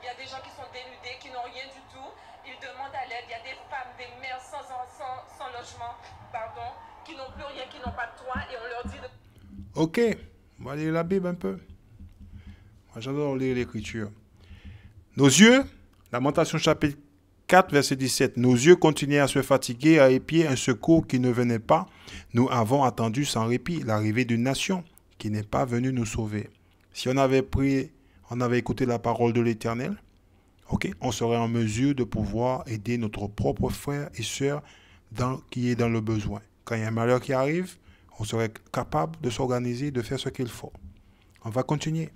Il y a des gens qui sont dénudés, qui n'ont rien du tout. Ils demandent à l'aide. Il y a des femmes, des mères sans logement, pardon, qui n'ont plus rien, qui n'ont pas de toit. Et on leur dit de... Ok, on va lire la Bible un peu. Moi, j'adore lire l'écriture. Nos yeux, Lamentation chapitre 4, verset 17. Nos yeux continuaient à se fatiguer, à épier un secours qui ne venait pas. Nous avons attendu sans répit l'arrivée d'une nation qui n'est pas venue nous sauver. Si on avait écouté la parole de l'Éternel, ok, on serait en mesure de pouvoir aider notre propre frère et sœur qui est dans le besoin. Quand il y a un malheur qui arrive, on serait capable de s'organiser, de faire ce qu'il faut. On va continuer.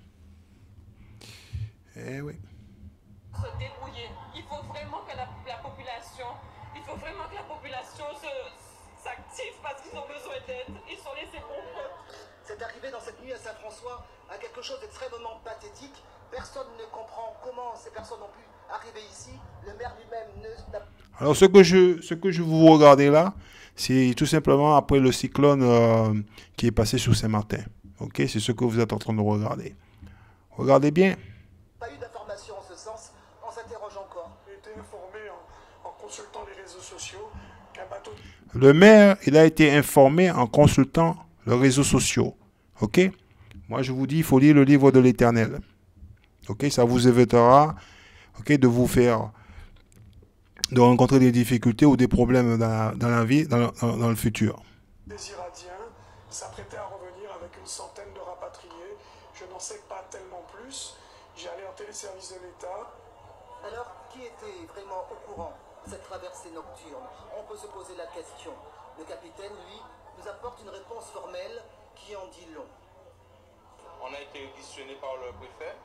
Eh oui. Se débrouiller. Il faut vraiment que la population, s'active parce qu'ils ont besoin d'aide. Ils sont laissés pour compte. Cette arrivée dans cette nuit à Saint-François a quelque chose d'extrêmement pathétique. Personne ne comprend comment ces personnes ont pu arriver ici. Le maire lui-même ne... Alors, ce que je vous regardez là, c'est tout simplement après le cyclone qui est passé sur Saint-Martin. Ok, c'est ce que vous êtes en train de regarder. Regardez bien. Pas eu d'informations en ce sens. On s'interroge encore. J'ai été informé en consultant les réseaux sociaux qu'un bateau... Le maire, il a été informé en consultant les réseaux sociaux. Ok? Moi, je vous dis, il faut lire le livre de l'Éternel. Ok? Ça vous évitera, ok, de rencontrer des difficultés ou des problèmes dans la vie, dans le futur. Des Iradiens s'apprêtaient à revenir avec une centaine de rapatriés. Je n'en sais pas tellement plus. J'ai alerté les services de l'État. Alors, qui était vraiment au courant de cette traversée nocturne? On peut se poser la question. Le capitaine, lui, nous apporte une réponse formelle qui en dit long. On a été auditionné par le préfet.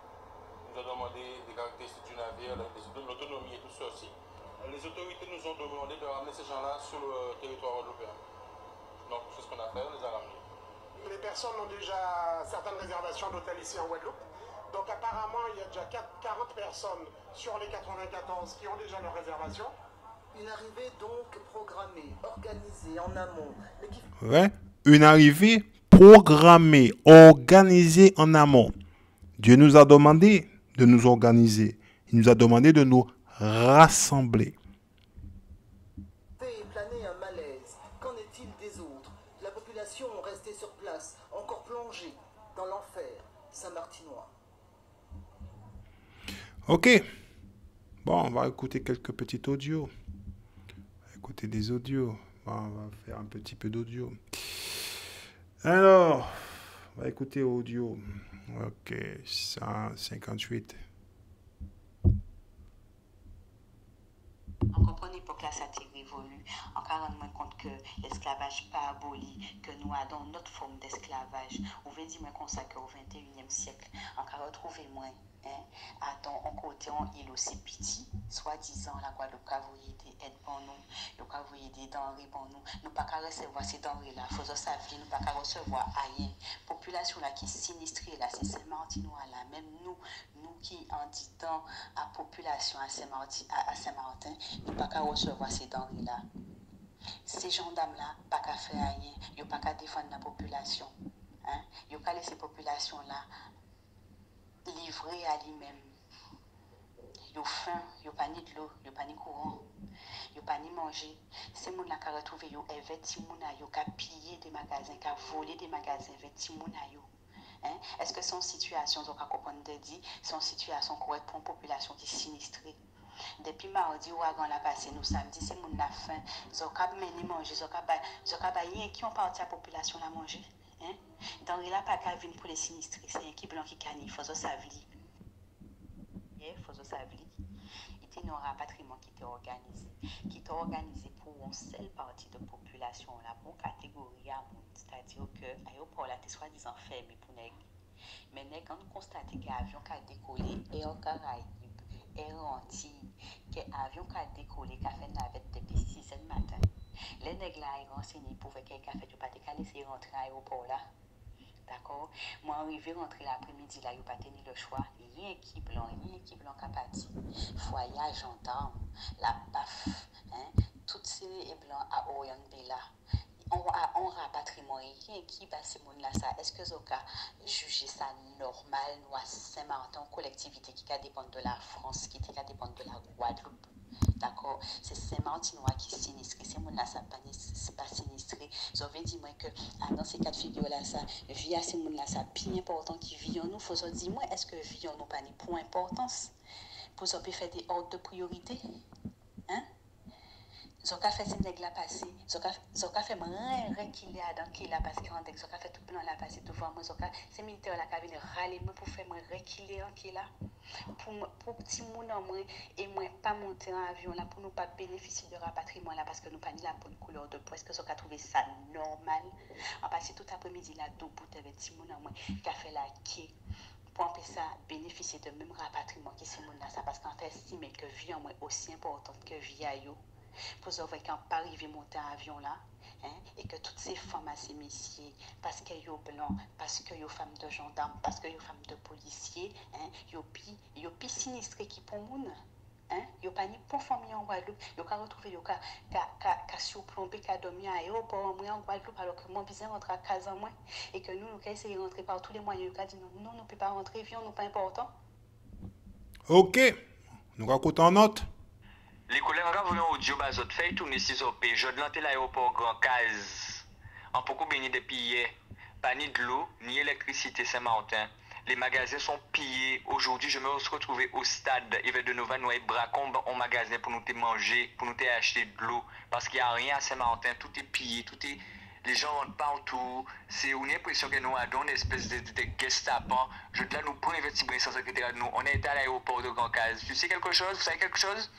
Il nous a demandé des caractéristiques du navire, l'autonomie et tout ça aussi. Les autorités nous ont demandé de ramener ces gens-là sur le territoire européen. Donc, c'est ce qu'on a fait, on les a ramenés. Les personnes ont déjà certaines réservations d'hôtels ici en Guadeloupe. Donc apparemment, il y a déjà 40 personnes sur les 94 qui ont déjà leur réservation. Une arrivée donc programmée, organisée en amont. Mais qui... Ouais. Une arrivée programmée, organisée en amont. Dieu nous a demandé de nous organiser. Il nous a demandé de nous rassembler. Fait planer un malaise. Qu'en est-il des autres? La population restée sur place, encore plongée dans l'enfer saint-martinois. Ok. Bon, on va écouter quelques petits audios. On va écouter des audios. Bon, on va faire un petit peu d'audio. Alors, on va écouter audio. Ok, 158. On comprend l'époque là, ça a été révolu. On peut rendre compte que l'esclavage pas aboli, que nous avons notre forme d'esclavage. On veut dire comme ça qu'au 21e siècle, on peut retrouver moins On côté on île aussi petit, soi-disant la Guadeloupe a voulu des aides pour nous, nous a voulu des denrées pour nous, nous pas qu'à recevoir ces denrées là, faut ça vie, nous pas qu'à recevoir rien. Population là qui est sinistrée là, c'est Saint-Martinois là, même nous qui en dit temps à population à Saint-Martin, nous pas qu'à recevoir ces denrées là. Ces gendarmes là pas qu'à faire rien, ils pas qu'à défendre la population, ils pas laisser population là livrée à lui-même. Yo faim, yo pas ni de l'eau, yo pas ni courant, yo pas ni manger. Ces moun la ka retrouvé yo avec ti moun yo ka piller des magasins, ka voler des magasins avec ti moun yo. Est-ce que son situation zo ka comprendre de dit, son situation correcte pour une population qui est sinistrée. Depuis mardi ouagan la passé nous samedi ces moun la faim, zo ka meni manger, zo ka ba yen qui ont parti la population la manger. Dans la pas ka vinn pour les sinistrés, c'est un qui blanc qui cani, faut ça savli. Faut ça savli. Il y a un rapatriement qui était organisé pour une seule partie de la population, là, pour une catégorie à monde. C'est-à-dire que l'aéroport là était soi-disant fermé pour nèg. Mais nèg quand nous constaté que l'avion qui a décollé Air Caraïbes, Air Antilles, que l'avion qui a décollé, qui a fait navette depuis 6h du matin. Les nèg là ils renseigné pour faire quelqu'un fait pas te laisser rentrer à l'aéroport là. D'accord? Moi, arrivé rentrer l'après-midi, là, il n'y a pas tenu le choix. Rien qui blanc capati. Foyer, gendarme, la PAF, toutes ces blancs à orienter là. On rapatriement, rien qui bat ces monde là, ça. Est-ce que Zoka juger ça normal, nous à Saint-Martin, collectivité qui dépend de la France, qui dépend de la Guadeloupe? D'accord, c'est Saint-Martinois qui est sinistré, c'est mon là, ça c'est pas sinistré. Je vais dire moi que dans ces cas de figure là, ça, vie à ces monde là, ça bien important qui vit en nous. Faut se dire moi, est-ce que vie en nous pas ni pour importance pour ça peut faire des ordres de priorité, Zoka fait ces nègres là passer, Zoka fait rien qu'il y a dans qui là parce que Zoka fait tout plan là passer devant moi, Zoka ces militaires là qui viennent râler moi pour faire rien qu'il y a qui là. Pour petit moun en moi et moi pas monter en avion là pour nous pas bénéficier de rapatriement là parce que nous pas ni la bonne couleur de peau. Est-ce que ça a trouvé ça normal on passe tout après-midi là debout avec petit moun en moi qui a fait la quai pour empêcher ça bénéficier de même rapatriement qui c'est moun là ça parce qu'en fait estimer que vie en moi aussi importante que vie à yo pour ça quand pas arriver monter en avion là et que toutes ces femmes à ces messieurs, parce qu'elles sont blancs, parce qu'elles sont femmes de gendarmes, parce qu'elles sont femmes de policiers, elles sont plus sinistrées qui pour moun. Elles sont pas ni pour famille en Guadeloupe. Elles ont retrouvé, elles ont surplombé, elles ont dormi à l'aéroport en Guadeloupe, alors que moi, je rentrer à casa moi. Et que nous essayons de rentrer par tous les moyens. Elles ont dit non, nous ne pouvons pas rentrer, viens, nous pas important. Ok, nous racontons en note. Les collègues ont voulu un audio bazot fait tourner 6 op. Je de l'aéroport Grand Case. En beaucoup béni depuis hier. Pas ni de l'eau, ni électricité Saint-Martin. Les magasins sont pillés. Aujourd'hui, je me suis retrouvé au stade. Il y avait de nouveau nous bracons en magasin pour nous te manger, pour nous te acheter de l'eau. Parce qu'il n'y a rien à Saint-Martin. Tout est pillé, tout est... Les gens rentrent partout. C'est une impression que nous avons une espèce de guest-apens. Je dois nous prendre vertibrer sans secrétaire de nous. On est été à l'aéroport de Grand Case. Tu sais quelque chose? Vous savez quelque chose?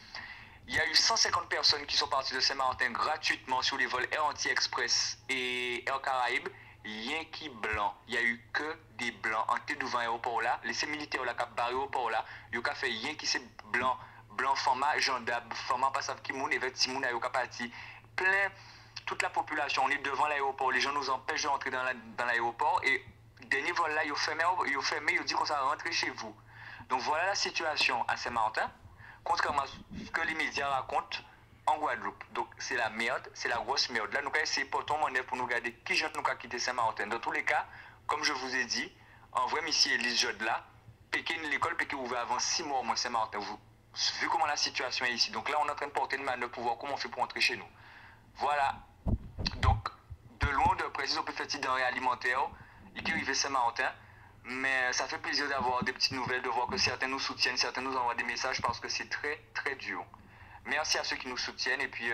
Il y a eu 150 personnes qui sont parties de Saint-Martin gratuitement sur les vols Air Antilles Express et Air Caraïbes. Rien qui blanc. Il n'y a eu que des blancs en tête devant l'aéroport là. Les militaires là qui ont barré l'aéroport là, ils ont fait rien qui c'est blanc. Blanc, format, gendarme, format, pas qui moun, et Timoun a parti. Plein, toute la population, on est devant l'aéroport. Les gens nous empêchent de rentrer dans l'aéroport. Et dernier vol là, ils ont fermé, ils ont dit qu'on s'est rentré chez vous. Donc voilà la situation à Saint-Martin. Contrairement à ce que les médias racontent en Guadeloupe. Donc c'est la merde, c'est la grosse merde. Là, nous avons essayé pour tout le monde pour nous garder qui gens nous a quitté Saint-Martin. Dans tous les cas, comme je vous ai dit, en vrai, ici, Elise Jode là, l'école Pékin ouvert avant 6 mois au moins Saint-Martin. Vous vu comment la situation est ici. Donc là, on est en train de porter une manœuvre pour voir comment on fait pour entrer chez nous. Voilà. Donc, de loin, de préciser, on peut faire des denrées alimentaires. Il est arrivé Saint-Martin. Mais ça fait plaisir d'avoir des petites nouvelles, de voir que certains nous soutiennent, certains nous envoient des messages parce que c'est très très dur. Merci à ceux qui nous soutiennent et puis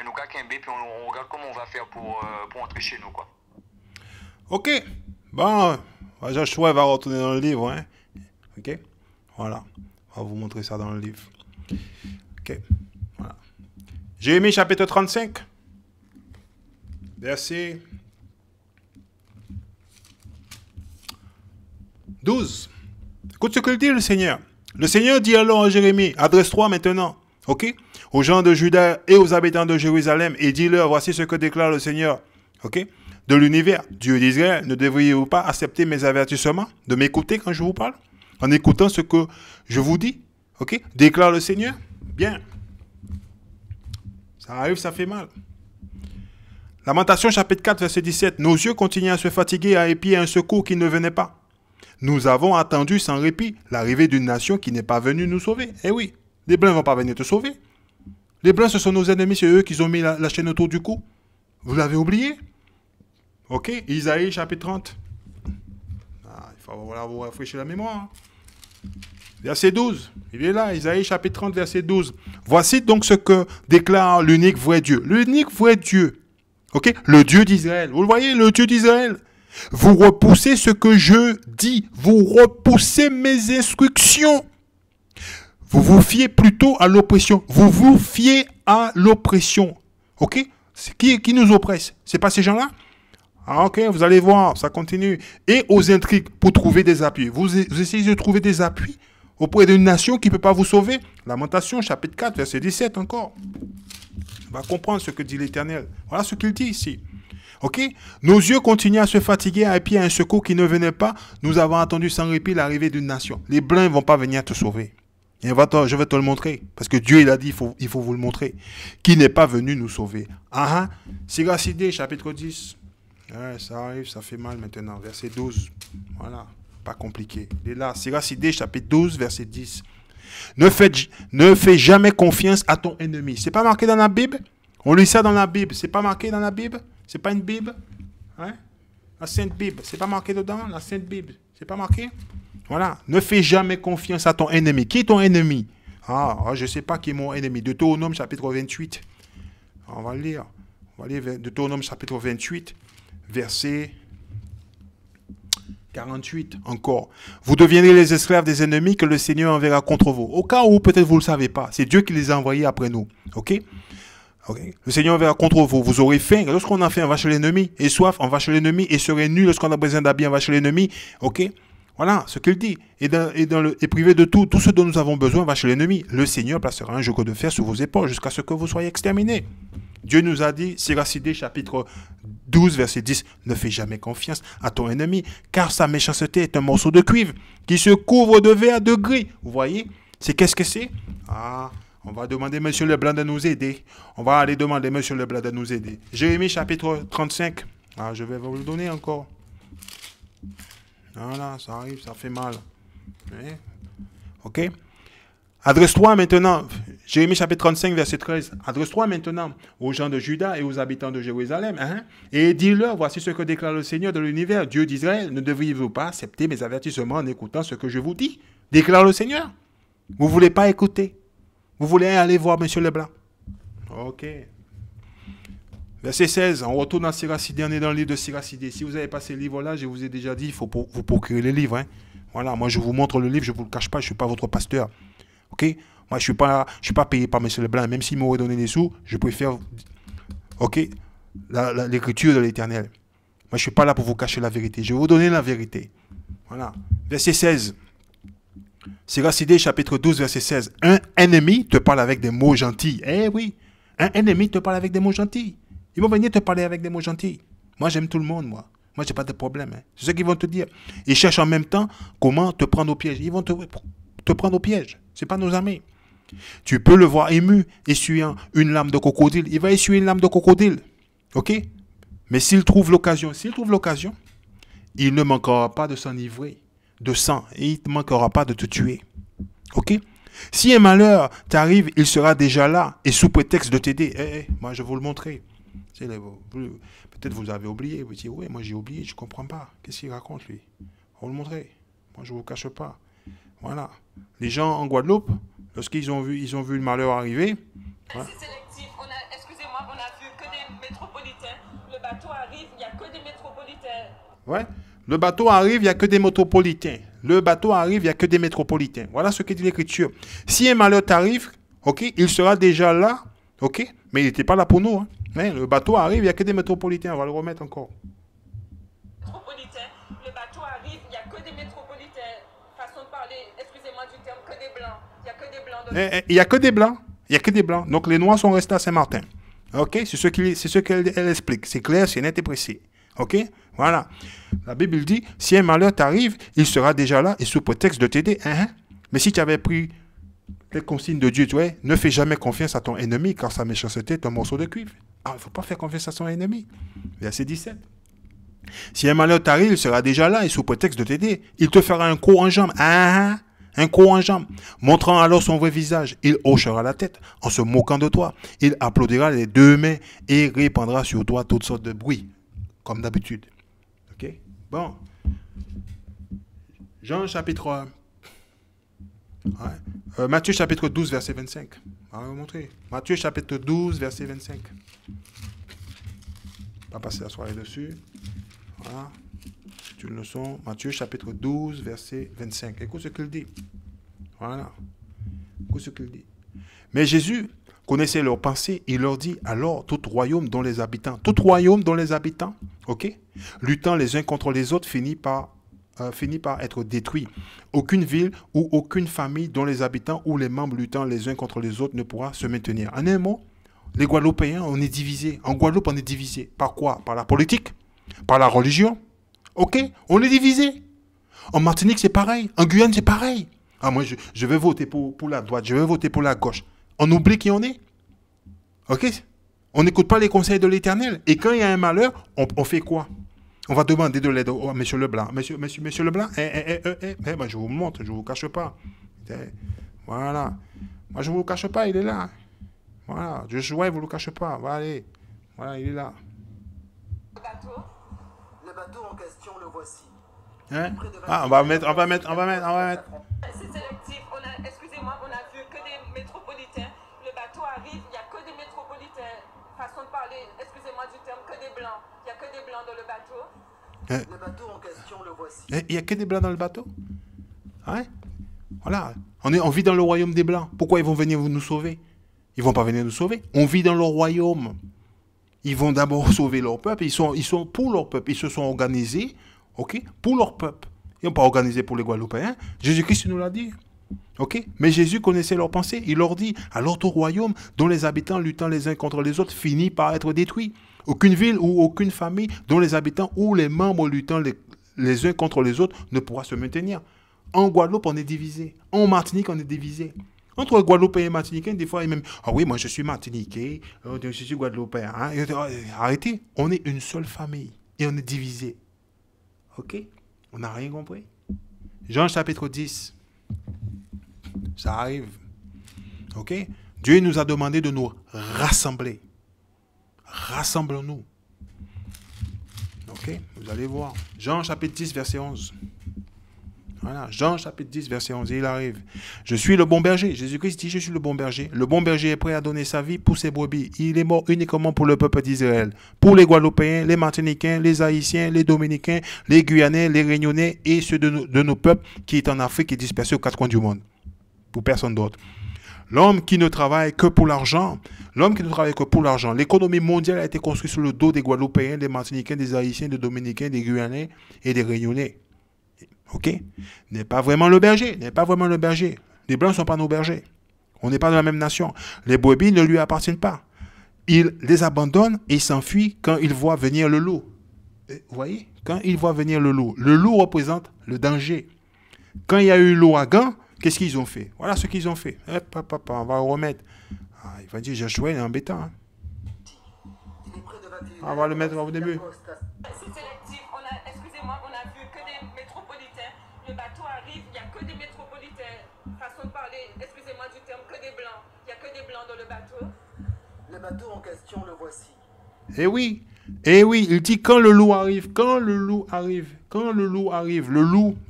nous puis on regarde comment on va faire pour entrer chez nous quoi. Ok, bon, Joshua va retourner dans le livre, hein. Ok, voilà, on va vous montrer ça dans le livre. Ok, voilà. Jérémie chapitre 35, verset 12. Écoute ce que dit le Seigneur. Le Seigneur dit alors à Jérémie, adresse-toi maintenant, ok, aux gens de Juda et aux habitants de Jérusalem, et dis-leur, voici ce que déclare le Seigneur, ok, de l'univers, Dieu d'Israël, ne devriez-vous pas accepter mes avertissements, de m'écouter quand je vous parle, en écoutant ce que je vous dis, ok, déclare le Seigneur. Bien. Ça arrive, ça fait mal. Lamentation chapitre 4, verset 17. Nos yeux continuaient à se fatiguer, à épier un secours qui ne venait pas. Nous avons attendu sans répit l'arrivée d'une nation qui n'est pas venue nous sauver. Eh oui, les Blancs ne vont pas venir te sauver. Les Blancs, ce sont nos ennemis, c'est eux qui ont mis la chaîne autour du cou. Vous l'avez oublié? Ok, Isaïe chapitre 30. Ah, il faut vous rafraîchir la mémoire. Verset 12, il est là, Isaïe chapitre 30, verset 12. Voici donc ce que déclare l'unique vrai Dieu. L'unique vrai Dieu. Ok, le Dieu d'Israël. Vous le voyez, le Dieu d'Israël. Vous repoussez ce que je dis. Vous repoussez mes instructions. Vous vous fiez plutôt à l'oppression. Vous vous fiez à l'oppression. Ok? Qui nous oppresse? C'est pas ces gens-là? Ah, ok, vous allez voir, ça continue. Et aux intrigues pour trouver des appuis. Vous essayez de trouver des appuis auprès d'une nation qui ne peut pas vous sauver. Lamentation, chapitre 4, verset 17 encore. On va comprendre ce que dit l'Éternel. Voilà ce qu'il dit ici. Ok? Nos yeux continuent à se fatiguer, à épier un secours qui ne venait pas. Nous avons attendu sans répit l'arrivée d'une nation. Les Blancs ne vont pas venir te sauver. Et je vais te le montrer. Parce que Dieu, il a dit, il faut vous le montrer. Qui n'est pas venu nous sauver. Ah, Siracidée, chapitre 10. Ouais, ça arrive, ça fait mal maintenant. Verset 12. Voilà. Pas compliqué. Il est là. Siracidée, chapitre 12, verset 10. Ne fais jamais confiance à ton ennemi. C'est pas marqué dans la Bible? On lit ça dans la Bible. C'est pas marqué dans la Bible? C'est pas une Bible? Hein? La Sainte Bible. C'est pas marqué dedans? La Sainte Bible. C'est pas marqué? Voilà. Ne fais jamais confiance à ton ennemi. Qui est ton ennemi? Je sais pas qui est mon ennemi. Deutéronome chapitre 28. On va le lire. On va lire Deutéronome chapitre 28, verset 48 encore. Vous deviendrez les esclaves des ennemis que le Seigneur enverra contre vous. Au cas où peut-être vous ne le savez pas, c'est Dieu qui les a envoyés après nous. Ok? Le Seigneur enverra contre vous. Vous aurez faim. Lorsqu'on a faim, on va chez l'ennemi. Et soif, on va chez l'ennemi. Et serait nu lorsqu'on a besoin d'habits, on va chez l'ennemi. Ok? Voilà ce qu'il dit. Et privé de tout ce dont nous avons besoin, on va chez l'ennemi. Le Seigneur placera un joug de fer sur vos épaules jusqu'à ce que vous soyez exterminés. Dieu nous a dit, Siracidée chapitre 12, verset 10, ne fais jamais confiance à ton ennemi, car sa méchanceté est un morceau de cuivre qui se couvre de verre de gris. Vous voyez? C'est qu'est-ce que c'est? On va demander M. Leblanc de nous aider. On va aller demander M. Leblanc de nous aider. Jérémie chapitre 35. Je vais vous le donner encore. Voilà, ça arrive, ça fait mal. Ok? Adresse-toi maintenant, Jérémie chapitre 35, verset 13. Adresse-toi maintenant aux gens de Juda et aux habitants de Jérusalem. Et dis-leur, voici ce que déclare le Seigneur de l'univers, Dieu d'Israël. Ne devriez-vous pas accepter mes avertissements en écoutant ce que je vous dis? Déclare le Seigneur. Vous ne voulez pas écouter. Vous voulez aller voir M. Leblanc. Ok. Verset 16, on retourne à Siracidée, on est dans le livre de Siracidée. Si vous avez pas ces livres-là, je vous ai déjà dit, il faut vous procurer les livres. Voilà, moi je vous montre le livre, je ne vous le cache pas, je ne suis pas votre pasteur. Ok? Moi je ne suis pas payé par M. Leblanc, même s'il m'aurait donné des sous, je préfère l'écriture de l'Éternel. Moi je ne suis pas là pour vous cacher la vérité, je vais vous donner la vérité. Voilà. Verset 16. Siracidée, chapitre 12, verset 16. Un ennemi te parle avec des mots gentils. Eh oui, un ennemi te parle avec des mots gentils. Ils vont venir te parler avec des mots gentils. Moi, j'aime tout le monde, moi. Moi, je n'ai pas de problème. C'est ce qu'ils vont te dire. Ils cherchent en même temps comment te prendre au piège. Ils vont te prendre au piège. Ce n'est pas nos amis. Tu peux le voir ému, essuyant une lame de crocodile. Il va essuyer une lame de crocodile. OK? Mais s'il trouve l'occasion, il ne manquera pas de s'enivrer de sang. Et il ne manquera pas de te tuer. OK? Si un malheur t'arrive, il sera déjà là. Et sous prétexte de t'aider. Moi, je vais vous le montrer. Peut-être vous avez oublié. Vous dites, oui, moi j'ai oublié, je ne comprends pas. Qu'est-ce qu'il raconte, lui? On va le montrer. Moi, je ne vous cache pas. Voilà. Les gens en Guadeloupe, lorsqu'ils ont vu le malheur arriver. Voilà. C'est sélectif. Excusez-moi, on a vu que des métropolitains. Le bateau arrive, il n'y a que des métropolitains. Ouais. Le bateau arrive, il n'y a que des métropolitains. Le bateau arrive, il n'y a que des métropolitains. Voilà ce que dit l'Écriture. Si un malheur t'arrive, ok, il sera déjà là, ok, mais il n'était pas là pour nous. Le bateau arrive, il n'y a que des métropolitains. On va le remettre encore. Le bateau arrive, il n'y a que des métropolitains. Façon de parler parler, excusez-moi du terme, que des blancs. Il n'y a que des blancs. Il n'y a que des blancs. Il n'y a que des blancs. Donc les noirs sont restés à Saint-Martin. Ok, c'est ce qu'elle explique. C'est clair, c'est net et précis. Ok, voilà. La Bible dit, si un malheur t'arrive, il sera déjà là et sous prétexte de t'aider. Mais si tu avais pris les consignes de Dieu, tu vois, ne fais jamais confiance à ton ennemi car sa méchanceté est un morceau de cuivre. Ah, il ne faut pas faire confiance à son ennemi. Verset 17. Si un malheur t'arrive, il sera déjà là et sous prétexte de t'aider. Il te fera un coup en jambe. Un coup en jambe. Montrant alors son vrai visage, il hochera la tête en se moquant de toi. Il applaudira les deux mains et répandra sur toi toutes sortes de bruits, comme d'habitude. Ok? Bon. Jean chapitre 1. Ouais. Matthieu chapitre 12, verset 25. On va vous montrer. Matthieu chapitre 12, verset 25. On va passer la soirée dessus. Voilà. C'est une leçon. Matthieu chapitre 12, verset 25. Écoute ce qu'il dit. Voilà. Écoute ce qu'il dit. Mais Jésus connaissait leurs pensées. Il leur dit, alors, tout royaume dont les habitants, ok, luttant les uns contre les autres, finit par être détruit. Aucune ville ou aucune famille dont les habitants ou les membres luttant les uns contre les autres ne pourra se maintenir. En un mot, les Guadeloupéens, on est divisés. En Guadeloupe, on est divisés. Par quoi? Par la politique? Par la religion? Ok? On est divisés. En Martinique, c'est pareil. En Guyane, c'est pareil. Ah, moi, je vais voter pour la droite. Je vais voter pour la gauche. On oublie qui on est. Ok? On n'écoute pas les conseils de l'Éternel. Et quand il y a un malheur, on fait quoi? On va demander de l'aide à Monsieur Leblanc. Monsieur Leblanc, moi, je vous montre, je ne vous cache pas. Voilà. Moi, je ne vous le cache pas, il est là. Voilà. Joshua, il ne vous le cache pas. Allez. Voilà, il est là. Le bateau en question, le voici. On va mettre. C'est sélectif. Excusez-moi, on a vu que des métropolitains. Le bateau arrive, il n'y a que des métropolitains. Façon de parler, excusez-moi du terme, que des blancs. Il n'y a que des blancs dans le bateau. Le bateau en question, le voici. Il n'y a que des blancs dans le bateau? Hein? Voilà. On vit dans le royaume des blancs. Pourquoi ils vont venir nous sauver? Ils ne vont pas venir nous sauver. On vit dans leur royaume. Ils vont d'abord sauver leur peuple. Ils sont pour leur peuple. Ils se sont organisés, ok, pour leur peuple. Ils n'ont pas organisé pour les Guadeloupéens. Jésus-Christ nous l'a dit. Ok? Mais Jésus connaissait leurs pensées. Il leur dit, alors tout royaume dont les habitants luttant les uns contre les autres finit par être détruit. Aucune ville ou aucune famille dont les habitants ou les membres luttant les uns contre les autres ne pourra se maintenir. En Guadeloupe, on est divisé. En Martinique, on est divisé. Entre Guadeloupéens et Martiniquais, des fois, même, ah oui, moi je suis Martiniquais, je suis Guadeloupéen. Hein? Arrêtez, on est une seule famille et on est divisé. Ok? On n'a rien compris. Jean chapitre 10. Ça arrive. Ok? Dieu nous a demandé de nous rassembler. Rassemblons-nous. Ok? Vous allez voir. Jean chapitre 10, verset 11. Voilà, Jean chapitre 10, verset 11, il arrive. Je suis le bon berger. Jésus-Christ dit, je suis le bon berger. Le bon berger est prêt à donner sa vie pour ses brebis. Il est mort uniquement pour le peuple d'Israël. Pour les Guadeloupéens, les Martiniquais, les Haïtiens, les Dominicains, les Guyanais, les Réunionnais et ceux de nos peuples qui est en Afrique et dispersés aux quatre coins du monde. Pour personne d'autre. L'homme qui ne travaille que pour l'argent, l'économie mondiale a été construite sur le dos des Guadeloupéens, des Martiniquais, des Haïtiens, des Dominicains, des Guyanais et des Réunionnais. Ok? N'est pas vraiment le berger. Les Blancs ne sont pas nos bergers. On n'est pas de la même nation. Les brebis ne lui appartiennent pas. Il les abandonne et s'enfuit quand il voit venir le loup. Vous voyez? Quand il voit venir le loup représente le danger. Quand il y a eu l'ouragan, qu'est-ce qu'ils ont fait? Voilà ce qu'ils ont fait. On va le remettre. Il va dire, Joshua, il est embêtant. Hein? On va le mettre au début. C'est sélectif. Excusez-moi, on a vu que des métropolitains. Le bateau arrive, il n'y a que des métropolitains. Façon de parler, excusez-moi du terme, que des blancs. Il n'y a que des blancs dans le bateau. Le bateau en question, le voici. Eh oui, il dit quand le loup arrive, le loup,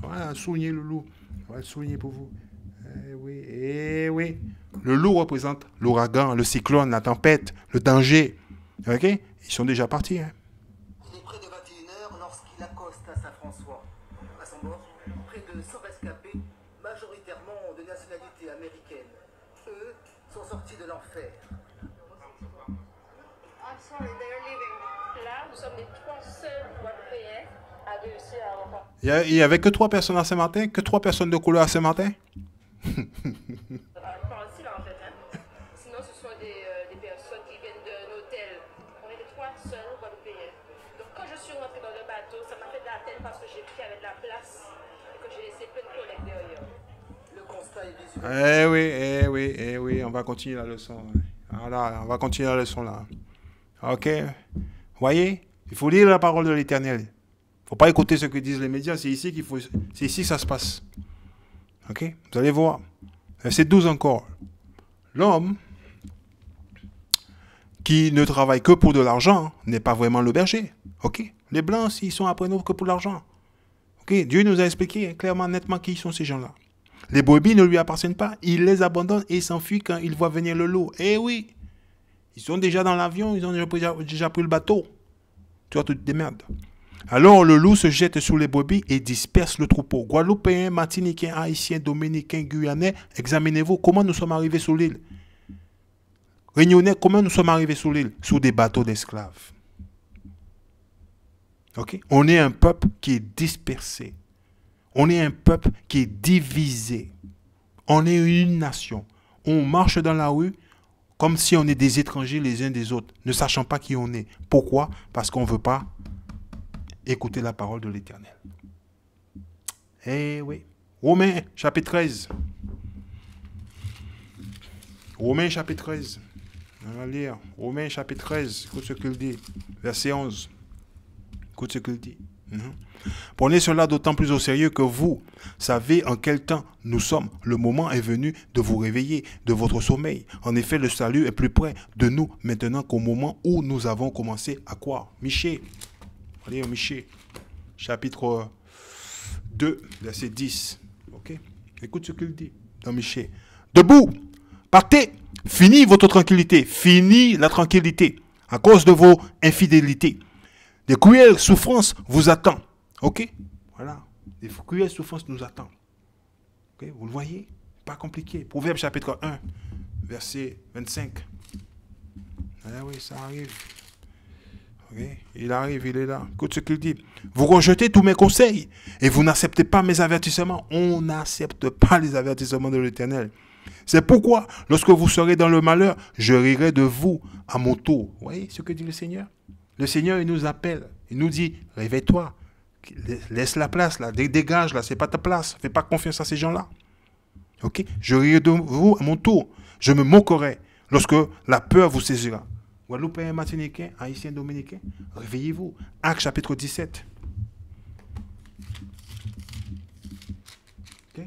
voilà, soulignez le loup. On va le souligner pour vous. Eh oui. Le loup représente l'ouragan, le cyclone, la tempête, le danger. Ok? Ils sont déjà partis. Hein? Il est près de 21h lorsqu'il accoste à Saint-François. À son bord, près de 100 rescapés, majoritairement de nationalité américaine. Eux sont sortis de l'enfer. I'm sorry, they're leaving. Là, nous sommes les trois seuls Guadeloupéens a réussi à avoir. Il n'y avait que 3 personnes à Saint-Martin, que 3 personnes de couleur à Saint-Martin. Parti là en fait. Hein. Sinon, ce sont des personnes qui viennent d'un hôtel. On est les 3 seuls Guadeloupéens. Donc, quand je suis rentrée dans le bateau, ça m'a fait de la peine parce que j'ai pris avec de la place et que j'ai laissé plein de collègues derrière. Le constat est visuel. Eh oui, on va continuer la leçon. Voilà, on va continuer la leçon là. Ok. Voyez, il faut lire la parole de l'Éternel. Il ne faut pas écouter ce que disent les médias. C'est ici que ça se passe. Ok. Vous allez voir. Verset 12 encore. L'homme qui ne travaille que pour de l'argent n'est pas vraiment le berger. Ok. Les blancs, s'ils sont après nous que pour l'argent. Ok. Dieu nous a expliqué clairement, nettement qui sont ces gens-là. Les brebis ne lui appartiennent pas. Il les abandonne et s'enfuit quand il voit venir le lot. Eh oui. Ils sont déjà dans l'avion, ils ont déjà pris le bateau. Tu vois, tu te démerdes. Alors le loup se jette sur les brebis et disperse le troupeau. Guadeloupéens, Martiniquais, Haïtiens, Dominicains, Guyanais, examinez-vous comment nous sommes arrivés sur l'île. Réunionnais, comment nous sommes arrivés sur l'île? Sur des bateaux d'esclaves. Okay? On est un peuple qui est dispersé. On est un peuple qui est divisé. On est une nation. On marche dans la rue comme si on est des étrangers les uns des autres, ne sachant pas qui on est. Pourquoi? Parce qu'on ne veut pas écouter la parole de l'Éternel. Eh oui. Romains chapitre 13. Romains chapitre 13. On va lire. Romains chapitre 13. Écoute ce qu'il dit. Verset 11. Écoute ce qu'il dit. Prenez cela d'autant plus au sérieux que vous savez en quel temps nous sommes. Le moment est venu de vous réveiller de votre sommeil. En effet, le salut est plus près de nous maintenant qu'au moment où nous avons commencé à croire. Michée. Allez, Michée. Chapitre 2, verset 10. Ok. Écoute ce qu'il dit dans Michée. Debout, partez, finis votre tranquillité. Finis la tranquillité à cause de vos infidélités. Des cruelles souffrances vous attendent. Ok? Voilà. Des cruelles souffrances nous attendent. Ok? Vous le voyez? Pas compliqué. Proverbe chapitre 1, verset 25. Ah oui, ça arrive. Ok? Il arrive, il est là. Écoute ce qu'il dit. Vous rejetez tous mes conseils et vous n'acceptez pas mes avertissements. On n'accepte pas les avertissements de l'Éternel. C'est pourquoi, lorsque vous serez dans le malheur, je rirai de vous à mon tour. Vous voyez ce que dit le Seigneur? Le Seigneur, il nous appelle. Il nous dit, réveille-toi. Laisse la place, là. Dégage, là. C'est pas ta place. Fais pas confiance à ces gens-là. Ok? Je rirai de vous à mon tour. Je me moquerai lorsque la peur vous saisira. Guadeloupéens, Martiniquais, Haïtiens, Dominicains, réveillez-vous. Actes chapitre 17. Ok?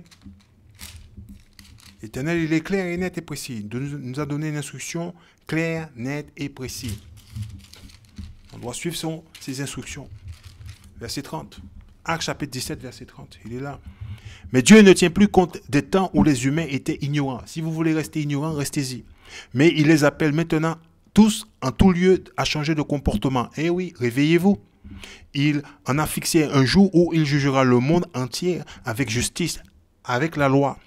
L'Éternel, il est clair et net et précis. Il nous a donné une instruction claire, nette et précise. On doit suivre ses instructions. Verset 30. Actes chapitre 17, verset 30. Il est là. Mais Dieu ne tient plus compte des temps où les humains étaient ignorants. Si vous voulez rester ignorant, restez-y. Mais il les appelle maintenant tous, en tout lieu, à changer de comportement. Eh oui, réveillez-vous. Il en a fixé un jour où il jugera le monde entier avec justice, avec la loi.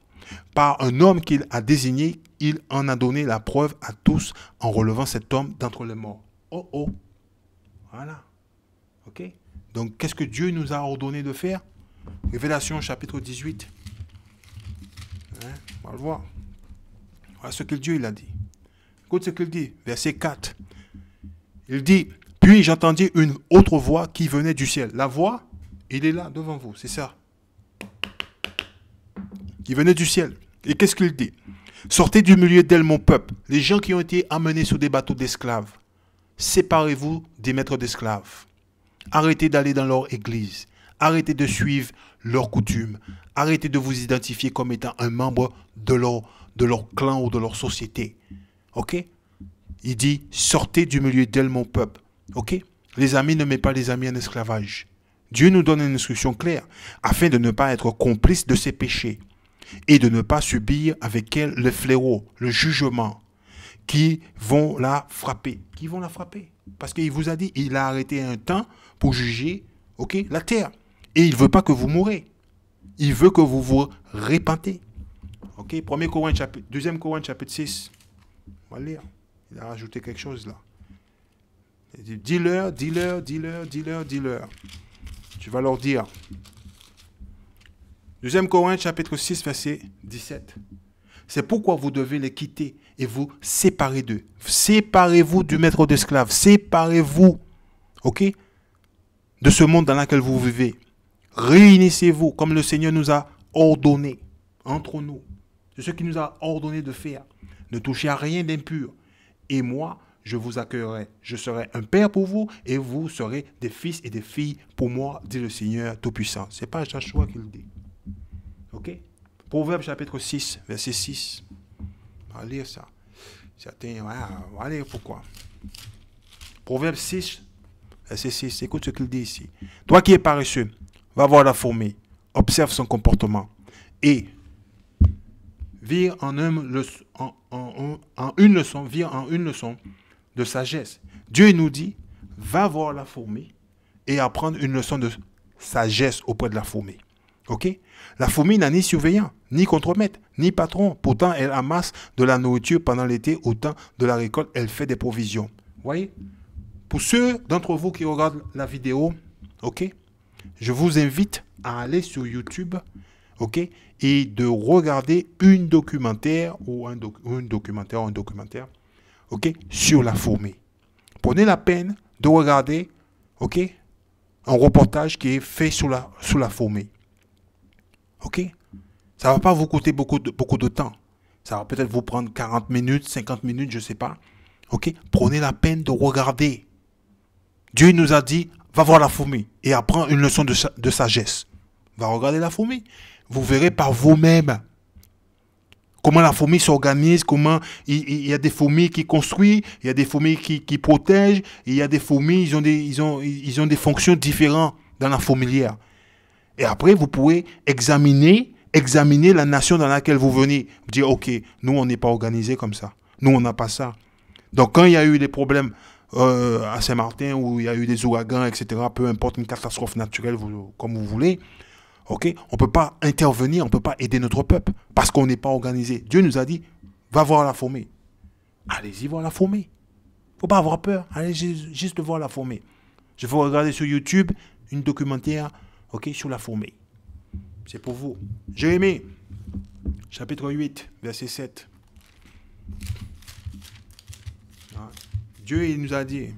Par un homme qu'il a désigné, il en a donné la preuve à tous en relevant cet homme d'entre les morts. Oh oh. Voilà. Ok? Donc, qu'est-ce que Dieu nous a ordonné de faire? Révélation chapitre 18. On va le voir. Voilà ce que Dieu il a dit. Écoute ce qu'il dit. Verset 4. Il dit, puis j'entendis une autre voix qui venait du ciel. La voix, il est là devant vous. C'est ça. Qui venait du ciel. Et qu'est-ce qu'il dit? Sortez du milieu d'elle, mon peuple. Les gens qui ont été amenés sur des bateaux d'esclaves. Séparez-vous des maîtres d'esclaves. Arrêtez d'aller dans leur église. Arrêtez de suivre leurs coutumes. Arrêtez de vous identifier comme étant un membre de leur clan ou de leur société. Ok? Il dit, sortez du milieu d'elle, mon peuple. Ok? Les amis, ne mettez pas les amis en esclavage. Dieu nous donne une instruction claire afin de ne pas être complice de ses péchés et de ne pas subir avec elle le fléau, le jugement qui vont la frapper. Qui vont la frapper? Parce qu'il vous a dit, il a arrêté un temps pour juger, ok, la terre. Et il ne veut pas que vous mourrez. Il veut que vous vous répentez. Ok, 2 Corinthiens chapitre 6. On va lire. Il a rajouté quelque chose là. Il dit, dis-leur. Tu vas leur dire. 2 Corinthiens chapitre 6, verset 17. C'est pourquoi vous devez les quitter et vous séparer d'eux. Séparez-vous du maître d'esclaves. Séparez-vous, ok, de ce monde dans lequel vous vivez. Réunissez-vous comme le Seigneur nous a ordonné entre nous. C'est ce qu'il nous a ordonné de faire. Ne touchez à rien d'impur. Et moi, je vous accueillerai. Je serai un père pour vous et vous serez des fils et des filles pour moi, dit le Seigneur Tout-Puissant. Ce n'est pas Joshua qui le dit. Ok? Proverbe chapitre 6, verset 6. On va lire ça. Certains, on va lire pourquoi. Proverbe 6, verset 6. Écoute ce qu'il dit ici. Toi qui es paresseux, va voir la fourmi. Observe son comportement. Et vire en une leçon de sagesse. Dieu nous dit, va voir la fourmi et apprendre une leçon de sagesse auprès de la fourmi. Ok? La fourmi n'a ni surveillant, ni contremaître, ni patron. Pourtant, elle amasse de la nourriture pendant l'été. Au temps de la récolte, elle fait des provisions. Voyez? Pour ceux d'entre vous qui regardent la vidéo, ok? Je vous invite à aller sur YouTube, ok? Et de regarder un documentaire, ok? Sur la fourmi. Prenez la peine de regarder, ok? Un reportage qui est fait sur la fourmi. Ok? Ça ne va pas vous coûter beaucoup de temps. Ça va peut-être vous prendre 40 minutes, 50 minutes, je ne sais pas. Ok? Prenez la peine de regarder. Dieu nous a dit, va voir la fourmi et apprends une leçon de sagesse. Va regarder la fourmi. Vous verrez par vous-même comment la fourmi s'organise, comment il y a des fourmis qui construisent, il y a des fourmis qui protègent, il y a des fourmis, ils ont des fonctions différentes dans la fourmilière. Et après, vous pouvez examiner la nation dans laquelle vous venez. Vous dire, ok, nous, on n'est pas organisé comme ça. Nous, on n'a pas ça. Donc, quand il y a eu des problèmes à Saint-Martin, où il y a eu des ouragans, etc., peu importe, une catastrophe naturelle, comme vous voulez, ok, on ne peut pas intervenir, on ne peut pas aider notre peuple, parce qu'on n'est pas organisé. Dieu nous a dit, va voir la fourmi. Allez-y voir la fourmi. Il ne faut pas avoir peur. Allez juste voir la fourmi. Je vais regarder sur YouTube une documentaire, ok, sur la fourmi. C'est pour vous. Jérémie, chapitre 8, verset 7. Dieu, il nous a dit,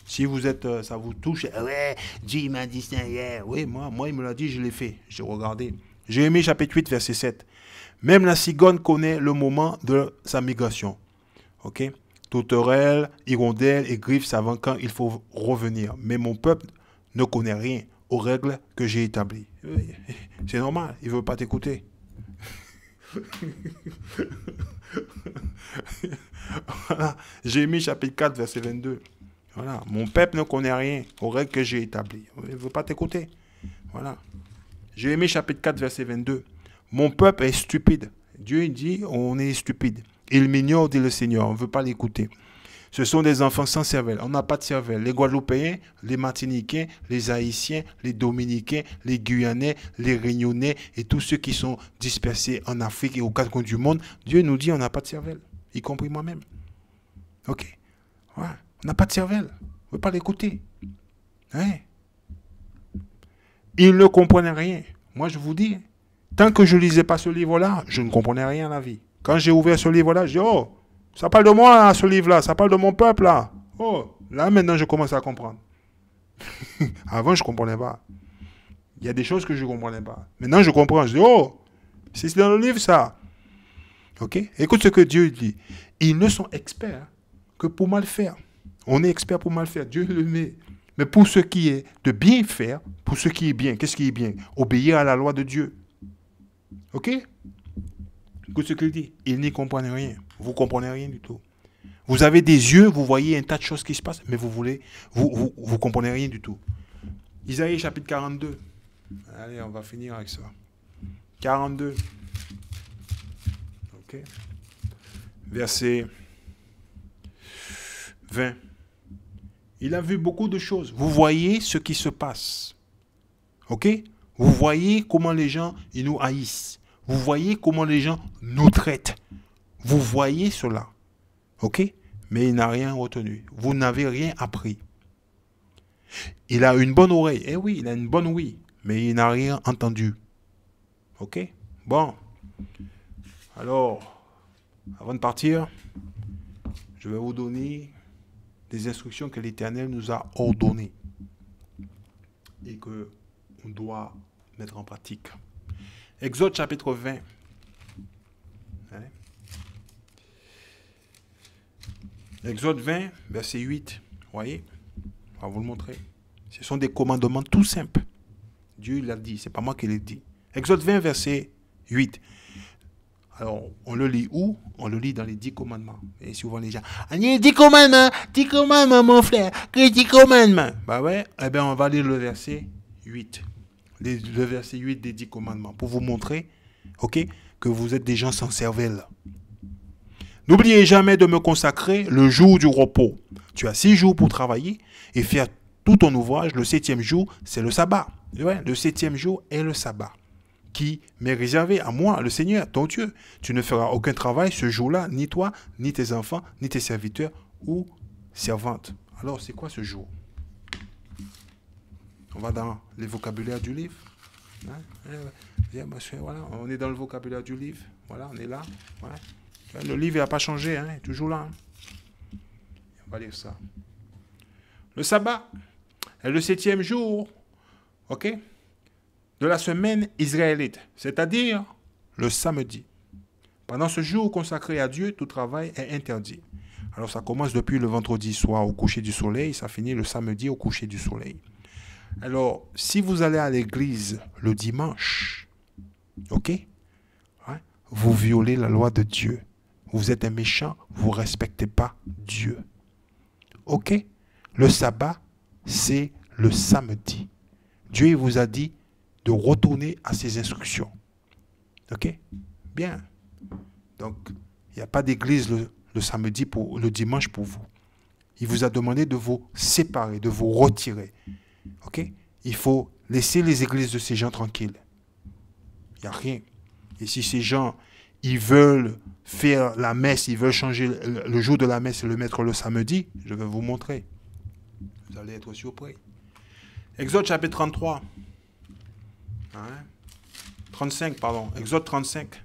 si vous êtes, ça vous touche, ouais, Dieu m'a dit ça hier. Oui, moi, il me l'a dit, je l'ai fait. J'ai regardé. Jérémie, chapitre 8, verset 7. Même la cigogne connaît le moment de sa migration. Ok? Tourterelle, hirondelle et griffes savant quand il faut revenir. Mais mon peuple ne connaît rien aux règles que j'ai établies. C'est normal, il ne veut pas t'écouter. Voilà. Jérémie chapitre 4, verset 22. Voilà. Mon peuple ne connaît rien aux règles que j'ai établies. Il ne veut pas t'écouter. Voilà. Jérémie chapitre 4, verset 22. Mon peuple est stupide. Dieu dit, on est stupide. Il m'ignore, dit le Seigneur. On ne veut pas l'écouter. Ce sont des enfants sans cervelle. On n'a pas de cervelle. Les Guadeloupéens, les Martiniquais, les Haïtiens, les Dominicains, les Guyanais, les Réunionnais et tous ceux qui sont dispersés en Afrique et aux quatre coins du monde, Dieu nous dit on n'a pas de cervelle, y compris moi-même. Ok. Ouais. On n'a pas de cervelle. On ne veut pas l'écouter. Hein? Ils ne comprenaient rien. Moi, je vous dis, tant que je ne lisais pas ce livre-là, je ne comprenais rien à la vie. Quand j'ai ouvert ce livre-là, je dis, oh, ça parle de moi, hein, ce livre-là, ça parle de mon peuple, là. Oh, là, maintenant, je commence à comprendre. Avant, je ne comprenais pas. Il y a des choses que je ne comprenais pas. Maintenant, je comprends. Je dis, oh, c'est dans le livre, ça. OK? Écoute ce que Dieu dit. Ils ne sont experts que pour mal faire. On est expert pour mal faire. Dieu le met. Mais pour ce qui est de bien faire, pour ce qui est bien, qu'est-ce qui est bien? Obéir à la loi de Dieu. OK? Écoute ce qu'il dit. Ils n'y comprennent rien. Vous ne comprenez rien du tout. Vous avez des yeux, vous voyez un tas de choses qui se passent, mais vous comprenez rien du tout. Isaïe chapitre 42. Allez, on va finir avec ça. 42. OK. Verset 20. Il a vu beaucoup de choses. Vous voyez ce qui se passe. OK? Vous voyez comment les gens ils nous haïssent. Vous voyez comment les gens nous traitent. Vous voyez cela. OK? Mais il n'a rien retenu. Vous n'avez rien appris. il a une bonne oreille. Eh oui, il a une bonne ouïe, mais il n'a rien entendu. Ok? Bon. Alors, avant de partir, je vais vous donner des instructions que l'Éternel nous a ordonnées et que on doit mettre en pratique. Exode chapitre 20. Hein? Exode 20, verset 8. Voyez? On va vous le montrer. Ce sont des commandements tout simples. Dieu l'a dit, c'est pas moi qui l'ai dit. Exode 20, verset 8. Alors, on le lit où? On le lit dans les 10 commandements. Et souvent les gens, ah, 10 commandements, mon frère, que 10 commandements. Bah ouais, eh bien, on va lire le verset 8. Le verset 8 des 10 commandements, pour vous montrer, ok, que vous êtes des gens sans cervelle. N'oubliez jamais de me consacrer le jour du repos. Tu as 6 jours pour travailler et faire tout ton ouvrage. Le 7e jour, c'est le sabbat. Ouais, le 7e jour est le sabbat, qui m'est réservé à moi, le Seigneur, ton Dieu. Tu ne feras aucun travail ce jour-là, ni toi, ni tes enfants, ni tes serviteurs ou servantes. Alors, c'est quoi ce jour? On va dans les vocabulaires du livre. Hein? Voilà, on est dans le vocabulaire du livre. Voilà, on est là. Ouais. Le livre n'a pas changé, hein, il est toujours là. Hein. On va lire ça. Le sabbat est le 7e jour, ok, de la semaine israélite, c'est-à-dire le samedi. Pendant ce jour consacré à Dieu, tout travail est interdit. Alors ça commence depuis le vendredi soir au coucher du soleil, ça finit le samedi au coucher du soleil. Alors, si vous allez à l'église le dimanche, ok, hein, vous violez la loi de Dieu. Vous êtes un méchant, vous ne respectez pas Dieu. Ok, le sabbat, c'est le samedi. Dieu vous a dit de retourner à ses instructions. Ok? Bien. Donc, il n'y a pas d'église le samedi, le dimanche pour vous. Il vous a demandé de vous séparer, de vous retirer. Ok? Il faut laisser les églises de ces gens tranquilles. Il n'y a rien. Et si ces gens, ils veulent faire la messe, ils veulent changer le jour de la messe et le mettre le samedi, je vais vous montrer. Vous allez être surpris. Exode chapitre 33. Hein? 35, pardon. Exode 35,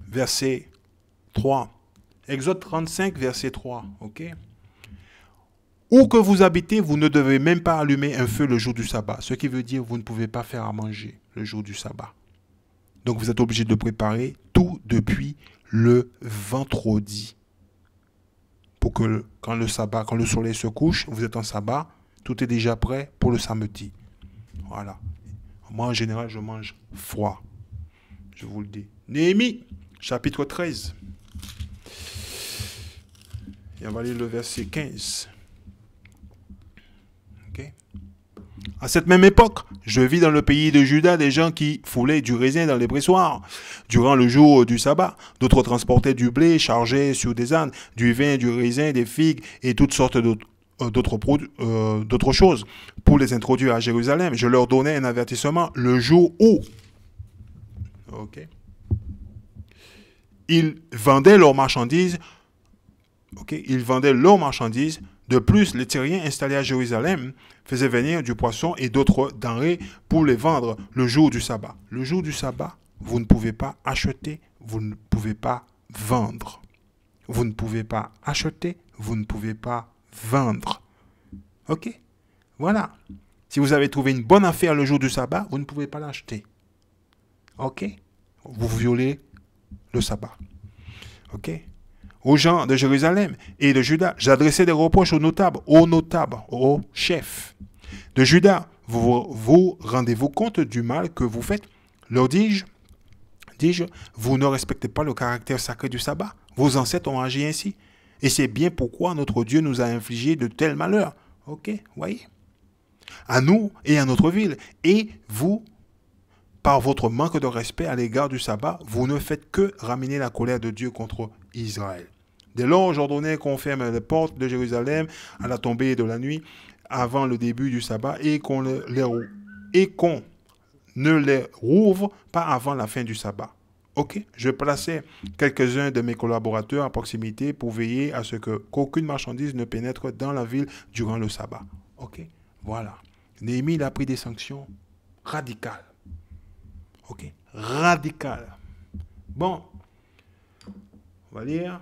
verset 3. Exode 35, verset 3. Ok? Où que vous habitez, vous ne devez même pas allumer un feu le jour du sabbat. Ce qui veut dire que vous ne pouvez pas faire à manger le jour du sabbat. Donc vous êtes obligé de préparer tout depuis le vendredi. Pour que quand le soleil se couche, vous êtes en sabbat, tout est déjà prêt pour le samedi. Voilà. Moi, en général, je mange froid. Je vous le dis. Néhémie, chapitre 13. Et on va lire le verset 15. Ok. À cette même époque, je vis dans le pays de Juda des gens qui foulaient du raisin dans les pressoirs durant le jour du sabbat. D'autres transportaient du blé chargé sur des ânes, du vin, du raisin, des figues et toutes sortes d'autres choses pour les introduire à Jérusalem. Je leur donnais un avertissement le jour où ils vendaient leurs marchandises. Ils vendaient leurs marchandises. De plus, les Tyriens installés à Jérusalem faisaient venir du poisson et d'autres denrées pour les vendre le jour du sabbat. Le jour du sabbat, vous ne pouvez pas acheter, vous ne pouvez pas vendre. Vous ne pouvez pas acheter, vous ne pouvez pas vendre. Ok? Voilà. Si vous avez trouvé une bonne affaire le jour du sabbat, vous ne pouvez pas l'acheter. Ok? Vous violez le sabbat. Ok? Aux gens de Jérusalem et de Juda, j'adressais des reproches aux notables, aux chefs de Juda. Vous rendez-vous compte du mal que vous faites? Leur dis-je, vous ne respectez pas le caractère sacré du sabbat. Vos ancêtres ont agi ainsi. Et c'est bien pourquoi notre Dieu nous a infligé de tels malheurs. Ok, voyez? À nous et à notre ville. Et vous, par votre manque de respect à l'égard du sabbat, vous ne faites que ramener la colère de Dieu contre Israël. Dès lors, j'ordonnais qu'on ferme les portes de Jérusalem à la tombée de la nuit, avant le début du sabbat, et qu'on ne les rouvre pas avant la fin du sabbat. Ok, je plaçais quelques-uns de mes collaborateurs à proximité pour veiller à ce qu'aucune marchandise ne pénètre dans la ville durant le sabbat. Ok, Voilà. Néhémie, il a pris des sanctions radicales. Ok? Radicales. Bon. On va lire.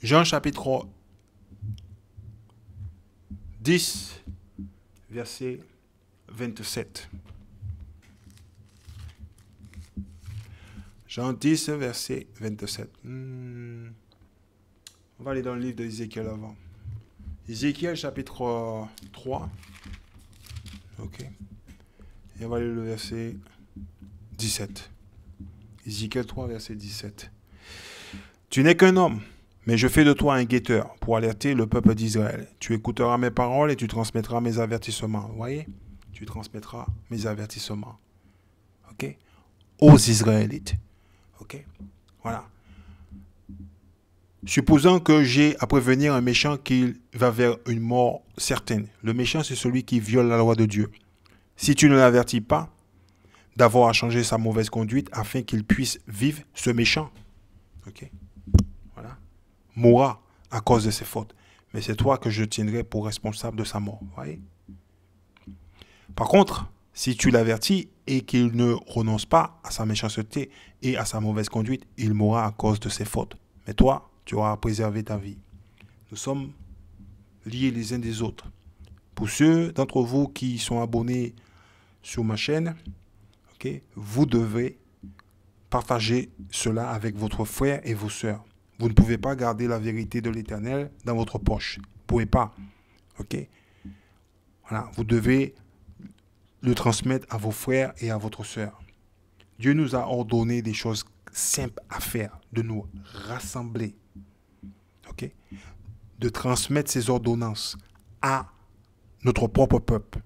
Jean chapitre 10, verset 27. Jean 10, verset 27. On va aller dans le livre d'Ézéchiel avant. Ézéchiel chapitre 3. Ok. Et on va aller le verset 17. Ézéchiel 3, verset 17. Tu n'es qu'un homme, mais je fais de toi un guetteur pour alerter le peuple d'Israël. Tu écouteras mes paroles et tu transmettras mes avertissements. Vous voyez? Tu transmettras mes avertissements. Ok? Aux Israélites. Ok? Voilà. Supposons que j'ai à prévenir un méchant qui va vers une mort certaine. Le méchant, c'est celui qui viole la loi de Dieu. Si tu ne l'avertis pas d'avoir à changer sa mauvaise conduite afin qu'il puisse vivre, ce méchant, ok, voilà, mourra à cause de ses fautes. Mais c'est toi que je tiendrai pour responsable de sa mort. Voyez? Par contre, si tu l'avertis et qu'il ne renonce pas à sa méchanceté et à sa mauvaise conduite, il mourra à cause de ses fautes. Mais toi, tu auras préservé ta vie. Nous sommes liés les uns des autres. Pour ceux d'entre vous qui sont abonnés sur ma chaîne, okay, vous devez partager cela avec votre frère et vos sœurs. Vous ne pouvez pas garder la vérité de l'Éternel dans votre poche. Vous ne pouvez pas. Okay? Voilà. Vous devez le transmettre à vos frères et à votre sœur. Dieu nous a ordonné des choses simples à faire, de nous rassembler, okay? De transmettre ces ordonnances à notre propre peuple.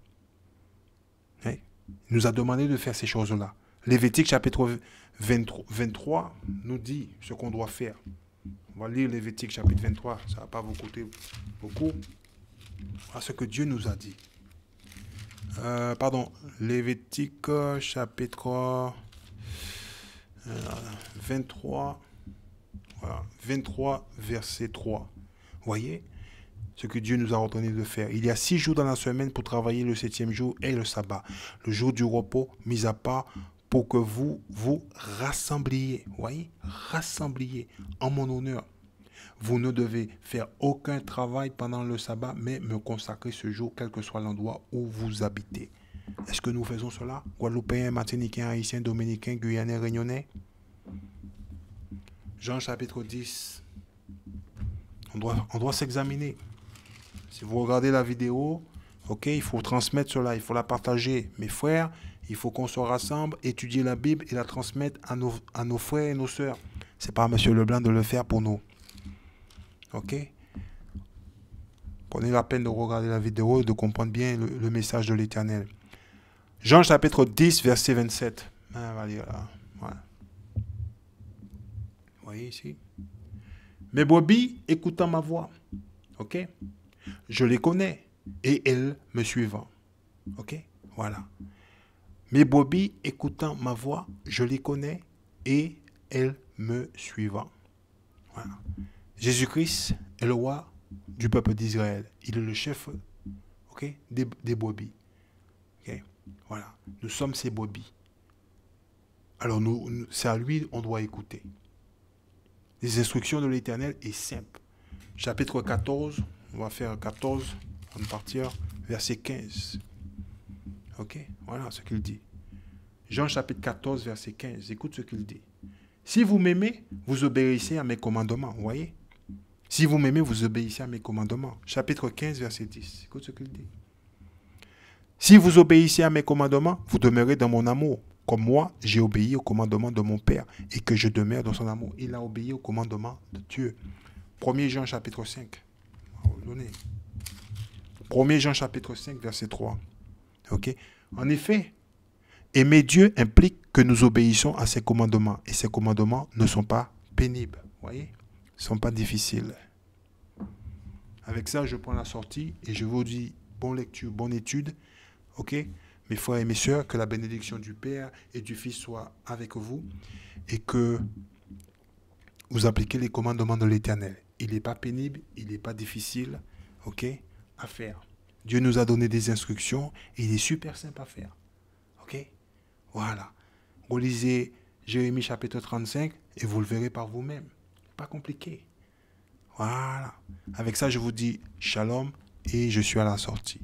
Okay? Il nous a demandé de faire ces choses-là. Lévitique chapitre 23 nous dit ce qu'on doit faire. On va lire Lévitique chapitre 23, ça ne va pas vous coûter beaucoup. Voilà ce que Dieu nous a dit. Lévitique chapitre 23, voilà, 23 verset 3. Voyez ce que Dieu nous a ordonné de faire. Il y a 6 jours dans la semaine pour travailler, le 7e jour et le sabbat. Le jour du repos mis à part pour que vous vous rassembliez. Voyez, rassembliez en mon honneur. Vous ne devez faire aucun travail pendant le sabbat, mais me consacrer ce jour, quel que soit l'endroit où vous habitez. Est-ce que nous faisons cela? Guadeloupéens, Martiniquais, Haïtiens, Dominicains, Guyanais, Réunionnais? Jean chapitre 10. On doit s'examiner. Si vous regardez la vidéo, ok, il faut transmettre cela, il faut la partager. Mes frères, il faut qu'on se rassemble, étudier la Bible et la transmettre à nos frères et nos sœurs. Ce n'est pas à M. Leblanc de le faire pour nous. Ok? Prenez la peine de regarder la vidéo et de comprendre bien le message de l'Éternel. Jean chapitre 10, verset 27. On va lire là. Voilà. Vous voyez ici? Mes brebis écoutant ma voix. Ok? Je les connais et elles me suivent. Ok? Voilà. Mes brebis écoutant ma voix, je les connais et elles me suivent. Voilà. Jésus-Christ est le roi du peuple d'Israël. Il est le chef, okay, des brebis. Okay. Voilà. Nous sommes ses brebis. Alors, c'est à lui qu'on doit écouter. Les instructions de l'Éternel est simple. Chapitre 14, on va faire 14, on va partir verset 15. Ok, voilà ce qu'il dit. Jean chapitre 14, verset 15. Écoute ce qu'il dit. Si vous m'aimez, vous obéissez à mes commandements. Vous voyez? Si vous m'aimez, vous obéissez à mes commandements. Chapitre 15, verset 10. Écoute ce qu'il dit. Si vous obéissez à mes commandements, vous demeurez dans mon amour. Comme moi, j'ai obéi au commandement de mon Père et que je demeure dans son amour. Il a obéi au commandement de Dieu. 1 Jean chapitre 5. 1 Jean chapitre 5, verset 3. Ok. En effet, aimer Dieu implique que nous obéissons à ses commandements. Et ses commandements ne sont pas pénibles. Vous voyez? Ils ne sont pas difficiles. Avec ça, je prends la sortie et je vous dis bonne lecture, bonne étude. Ok? Mes frères et mes sœurs, que la bénédiction du Père et du Fils soit avec vous et que vous appliquez les commandements de l'Éternel. il n'est pas pénible, il n'est pas difficile, ok, à faire. Dieu nous a donné des instructions et il est super simple à faire. Ok? Voilà. Vous lisez Jérémie chapitre 35 et vous le verrez par vous-même. Pas compliqué. Voilà. Avec ça, je vous dis shalom et je suis à la sortie.